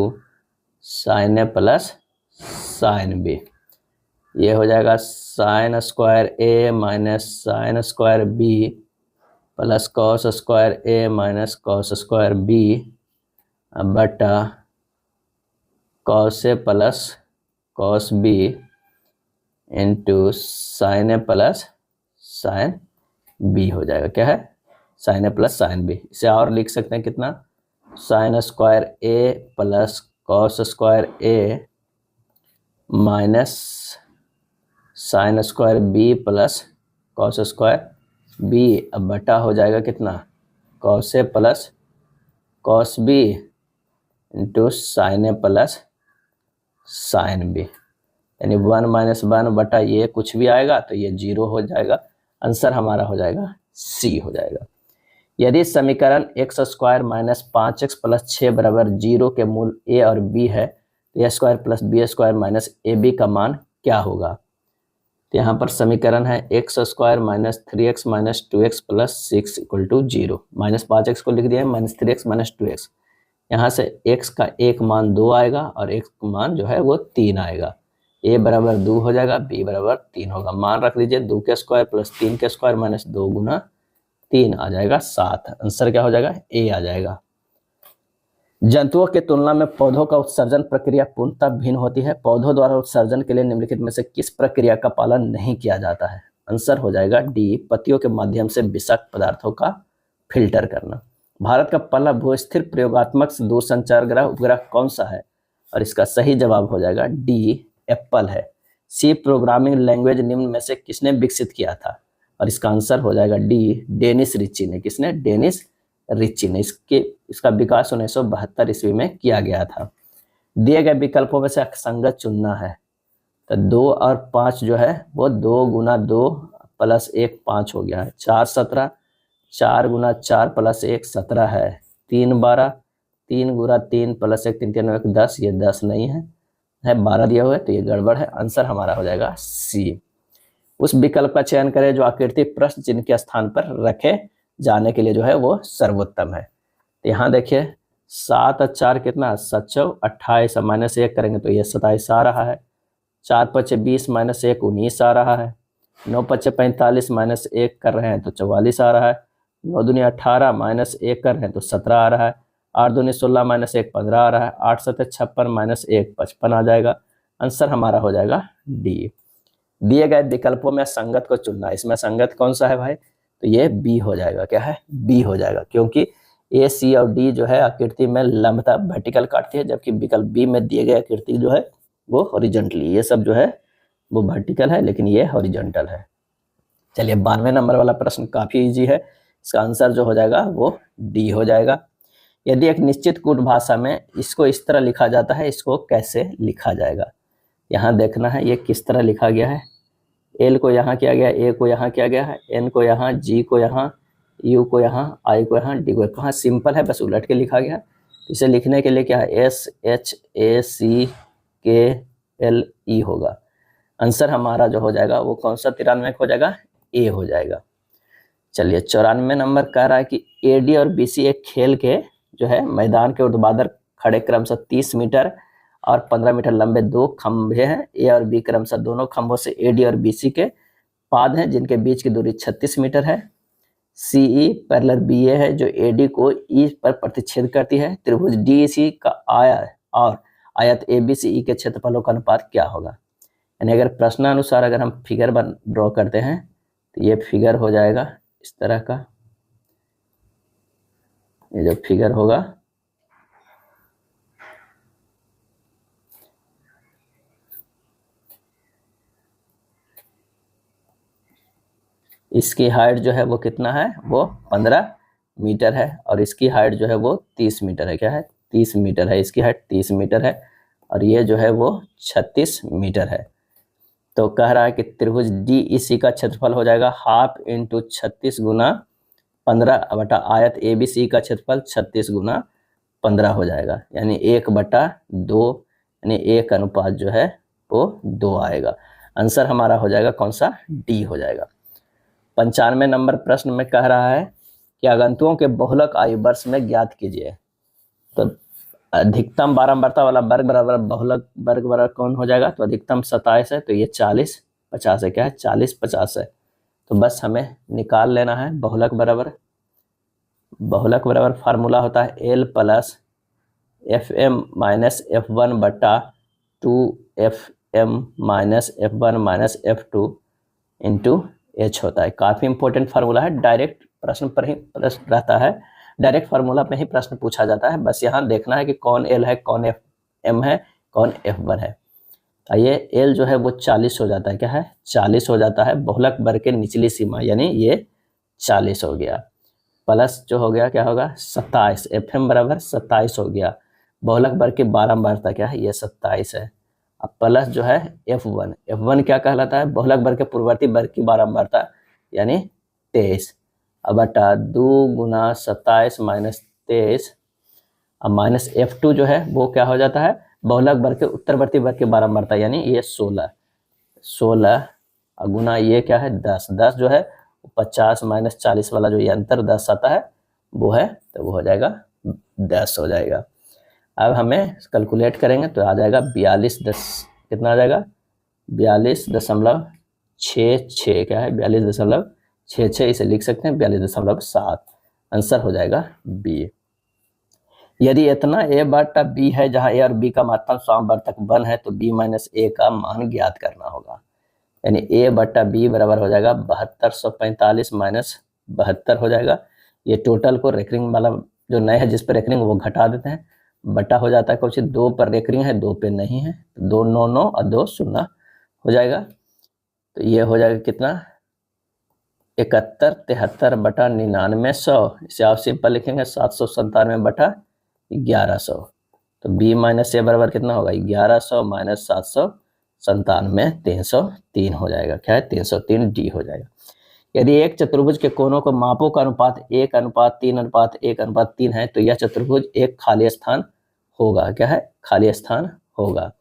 sine A plus sine B. ये हो जाएगा sine square A minus sine square B plus cos square A minus cos square B बटा cos A plus cos B into sine A plus sine B हो जाएगा, क्या है, sine A plus sine B. इसे और लिख सकते हैं कितना, sine square A plus cos square A minus sine square B plus cos square B, अब बटा हो जाएगा कितना, cos A plus cos B into sine A plus sine B, यानी 1 माइनस 1 बटा ये कुछ भी आएगा तो ये 0 हो जाएगा। आंसर हमारा हो जाएगा सी हो जाएगा। यदि समीकरण x square minus 5x plus 6 बराबर 0 के मूल ए और बी है तो A square plus B square minus A B का मान क्या होगा। तो यहाँ पर समीकरण है X square minus 3x minus 2x plus 6 equal to 0, minus 5x को लिख दिया है, माइनस 3x माइनस 2x, यहाँ से x का एक मान 2 आएगा और x का मान जो है वो 3 आएगा, a बराबर 2 हो जाएगा, b बराबर 3 होगा। मान रख लीजिए 2 के स्क्वायर प्लस 3 के स्क्वायर माइनस 2 गुना 3 आ जाएगा 7। आंसर क्या हो जाएगा, a आ जाएगा। जंतुओं की तुलना में पौधों का उत्सर्जन प्रक्रिया पूर्णतः भिन्न होती है। पौधों द्वारा उत्सर्जन के लिए निम्नलिखित में से किस प्रक्रिया का पालन नहीं किया जाता है। आंसर हो जाएगा डी, पत्तियों के माध्यम से विषाक्त पदार्थों का फिल्टर करना। भारत का पहला भूस्थिर प्रयोगात्मक दूरसंचार ग्रह उपग्रह कौन सा है, और इसका सही जवाब हो जाएगा डी, एप्पल है। सी प्रोग्रामिंग लैंग्वेज निम्न में से किसने विकसित किया था, और इसका आंसर हो जाएगा डी, डेनिस रिच्ची ने। किसने, डेनिस रिच्ची ने। इसका विकास 1972 ईस्वी में किया गया था। दिए गए विकल्पों में से असंगत चुनना है, तो 2 और 5 जो है वो 2 गुना 2 प्लस 1 5 हो गया है, 4 17, 4 गुना 4 प्लस 1 17 है, 3 12, 3 गुना 3 प्लस 1 3 3 1 10, ये 10 नहीं है 12 दिया हुआ है, तो ये गड़बड़ है। आंसर हमारा हो जाएगा सी। उस विकल्प का चयन करें जो आकृति प्रश्न चिन्ह के स्थान पर रखे जाने के लिए जो है वो सर्वोत्तम है। तो यहाँ देखिए 7 और 4 कितना, 7 चौक 28, माइनस 1 करेंगे तो ये 27 आ रहा है, 4 पचे 20 माइनस 1 19 आ रहा है, 9 पचे 45 माइनस 1 कर रहे हैं तो 44 आ रहा है, 9 दूनी 18 माइनस 1 कर रहे हैं तो 17 आ रहा है, 8 दूनी 16 माइनस 1 15 आ रहा है, 8 7 56 माइनस 1 55 आ जाएगा। आंसर हमारा हो जाएगा डी। दिए गए विकल्पों में संगत को चुनना, इसमें संगत कौन सा है भाई, तो ये बी हो जाएगा, क्या है, बी हो जाएगा, क्योंकि ए सी और डी जो है आकृति में लंबता वर्टिकल काटती है, जबकि विकल्प बी में दिए गए आकृति जो है वो हॉरिजॉन्टली, ये सब जो है वो वर्टिकल है लेकिन ये हॉरिजॉन्टल है। चलिए 92 नंबर वाला प्रश्न काफी इजी है, इसका आंसर जो हो जाएगा वो डी हो जाएगा। यदि एक निश्चित कूट भाषा में इसको इस तरह लिखा जाता है, इसको कैसे लिखा जाएगा, यहाँ देखना है ये किस तरह लिखा गया है। एल को यहाँ किया गया, ए को यहाँ किया गया है, एन को यहाँ, जी को यहाँ, यू को यहाँ, आई को यहाँ, डी को कहाँ, सिंपल है बस उलट के लिखा गया। इसे लिखने के लिए क्या है, एस एच ए सी के एल ई होगा। आंसर हमारा जो हो जाएगा वो कौन सा 93 हो जाएगा, ए हो जाएगा। चलिए 94 नंबर कह रहा है कि एडी और बीसी एक खेल के जो है मैदान के ऊर्ध्वाधर खड़े क्रमशः 30 मीटर और 15 मीटर लंबे दो खंभे हैं। ए और बी क्रमशः दोनों खंभों से एडी और बीसी के पाद हैं जिनके बीच की दूरी 36 मीटर है। सीई पैरेलल बीए है जो एडी को ई पर प्रतिच्छेद करती है। त्रिभुज डीसी का आयत एबीसीई के क्षेत्रफलों का अनुपात क्या होगा। यानी अगर प्रश्नानुसार अगर हम फिगर ड्रॉ करते हैं तो ये फिगर हो जाएगा इस तरह का। ये जो फिगर होगा इसकी हाइट जो है वो कितना है, वो 15 मीटर है और इसकी हाइट जो है वो 30 मीटर है। क्या है, 30 मीटर है। इसकी हाइट 30 मीटर है और ये जो है वो 36 मीटर है। तो कह रहा है कि त्रिभुज डी इसी का क्षेत्रफल हो जाएगा ½ × 36 गुना 15 बटा आयत ए बी सी का क्षेत्रफल 36 गुना 15 हो जाएगा, यानी 1/2, यानी 1 जो है वो 2 आएगा। आंसर हमारा हो जाएगा कौन सा, डी हो जाएगा। 95 नंबर प्रश्न में कह रहा है कि आगंतुकों के बहुलक आयु वर्ष में ज्ञात कीजिए। तो अधिकतम बारंबारता वाला वर्ग बराबर बहुलक वर्ग बराबर कौन हो जाएगा, तो अधिकतम 27 है तो ये 40 50 है। क्या है, 40 50 है। तो बस हमें निकाल लेना है बहुलक बराबर फार्मूला होता है L plus F M minus F1 बटा 2FM minus F1 minus F2 into H होता है। काफ़ी इंपॉर्टेंट फार्मूला है, डायरेक्ट प्रश्न पर ही प्रश्न रहता है, डायरेक्ट फार्मूला में ही प्रश्न पूछा जाता है। बस यहाँ देखना है कि कौन L है, कौन FM है, कौन F1 है। ये L जो है वो 40 हो जाता है। क्या है, 40 हो जाता है बहुलक वर्ग के निचली सीमा, यानी ये 40 हो गया। प्लस जो हो गया क्या होगा 27, FM बराबर 27 हो गया। बहुलक वर्ग के बारंबारता क्या है, ये 27 है। अब प्लस जो है F1 क्या कहलाता है, बहुलक वर्ग के पूर्ववर्ती वर्ग की बारंबारता, यानी 23। अब बटा 2 गुना 27 माइनस 23, अब माइनस F2 जो है वो क्या हो जाता है, बहुलक वर्ग के उत्तरवर्ती वर्ग की बारंबारता, यानी ये 16 गुना ये क्या है 10 जो है 50 माइनस 40 वाला जो ये अंतर 10 आता है वो है, तो वो हो जाएगा 10 हो जाएगा। अब हमें कैलकुलेट करेंगे तो आ जाएगा 42 कितना आ जाएगा 42.66। क्या है 42.66, इसे लिख सकते हैं 42.7। आंसर हो जाएगा बी। यदि इतना a बटा b है जहां a और b का मात्रक समवर्तक 1 है तो b माइनस a का मान ज्ञात करना होगा। यानी a बटा b बराबर हो जाएगा 7245 माइनस 72 हो जाएगा। ये टोटल को रेकरिंग वाला जो नए है जिस पर रेकरिंग वो घटा देते हैं, बटा हो जाता है कुछ 2 पर रेकरिंग है 2 पे नहीं है, 2 9 9 और 2 0 हो जाएगा। तो ये हो जाएगा कितना 71 73 बटा 99 100, इसे आप सिंपल लिखेंगे 797 बटा 1100। तो b माइनस ए बराबर कितना होगा 1100 माइनस 797 303 हो जाएगा। क्या है 303 डी हो जाएगा। यदि एक चतुर्भुज के कोनों को मापों का अनुपात 1:3:1:3 है तो यह चतुर्भुज एक खाली स्थान होगा। क्या है, खाली स्थान होगा।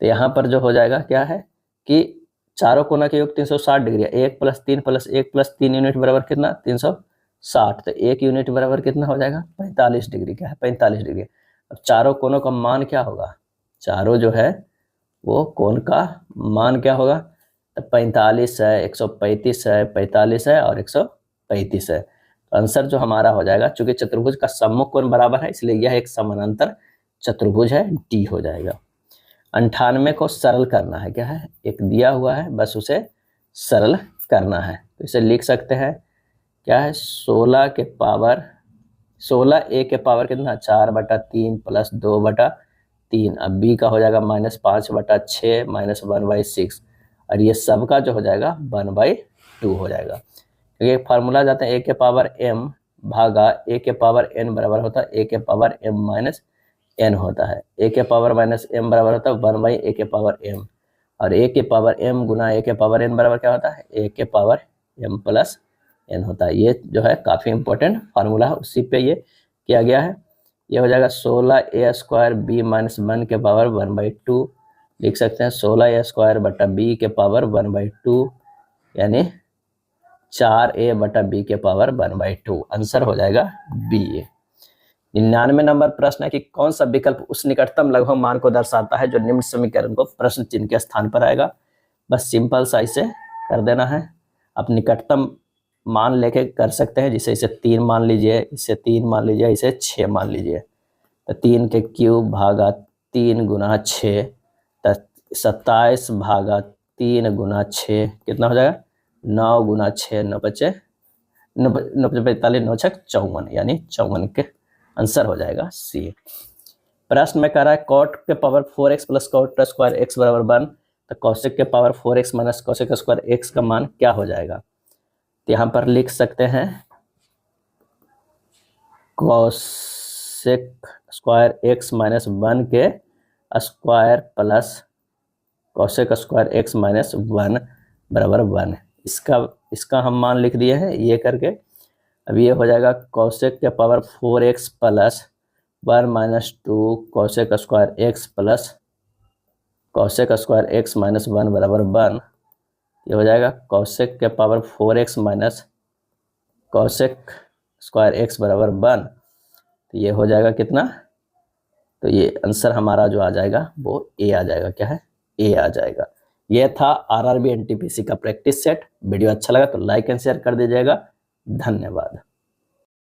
तो यहाँ पर जो हो जाएगा क्या है कि चारों कोना के योग 360 डिग्री है। 1 + 3 + 1 + 3 यूनिट बराबर कितना 360। तो 1 यूनिट बराबर कितना हो जाएगा 45 डिग्री। क्या है 45 डिग्री। अब चारों कोनों का मान क्या होगा, चारों जो है वो कोण का मान क्या होगा, तो 45 है 135 है 45 है और 135 है। तो आंसर जो हमारा हो जाएगा, चूंकि चतुर्भुज का सम्मुख कोण बराबर है इसलिए यह एक समानांतर चतुर्भुज है, डी हो जाएगा। 98 को सरल करना है। क्या है, एक दिया हुआ है बस उसे सरल करना है। तो इसे लिख सकते हैं क्या है 16 के पावर 16 a के पावर कितना 4/3 + 2/3। अब b का हो जाएगा -5/6 -1/6 और ये सब का जो हो जाएगा 1/2 हो जाएगा। क्योंकि एक फार्मूला जाता है a के पावर m भागा a के पावर n बराबर होता है a के पावर m माइनस n होता है। a के पावर माइनस m बराबर होता है 1/a के पावर m और a के पावर m गुना a के पावर n बराबर क्या होता है a के पावर m + n होता है। ये जो है काफ़ी इंपॉर्टेंट फार्मूला है, उसी पे ये किया गया है। ये हो जाएगा 16a² b - 1 के पावर 1/2 लिख सकते हैं 16a² बटा b के पावर 1/2 यानी 4a/b के पावर 1/2। आंसर हो जाएगा बी। 99 नंबर प्रश्न है कि कौन सा विकल्प उस निकटतम लघुगणक मान को दर्शाता है जो निम्न समीकरण को प्रश्न चिन्ह के स्थान पर आएगा। बस सिंपल सा इसे कर देना है। आप निकटतम मान लेके कर सकते हैं, जिसे इसे 3 मान लीजिए, इसे 3 मान लीजिए, इसे 6 मान लीजिए। तो 3 के क्यूब भागा 3 गुना 6, तो 27 भागा 3 गुना 6 कितना हो जाएगा? 9 गुना 6, 9 बचे 9 45, 9 छक 54, यानी 54 के आंसर हो जाएगा सी। प्रश्न में कह रहा है कॉट के power 4x plus cot square x बराबर 1, तो कौशिक के power 4x minus cosec square x का मान क्या हो जाएगा? तो यहाँ पर लिख सकते हैं कौशिक स्क्वायर एक्स माइनस 1 के square plus Kaushik square x minus 1 बराबर 1। इसका हम मान लिख दिए हैं ये करके। अब ये हो जाएगा कौशिक के power 4x plus 1 minus 2 Kaushik square x plus Kaushik square x minus 1 बराबर 1। ये हो जाएगा कौशिक के power 4x minus cosec square x बराबर 1। तो ये हो जाएगा कितना? तो ये आंसर हमारा जो आ जाएगा वो ए आ जाएगा। क्या है? ए आ जाएगा। ये था आरआरबी एनटीपीसी का प्रैक्टिस सेट। वीडियो अच्छा लगा तो लाइक एंड शेयर कर दीजिएगा। धन्यवाद।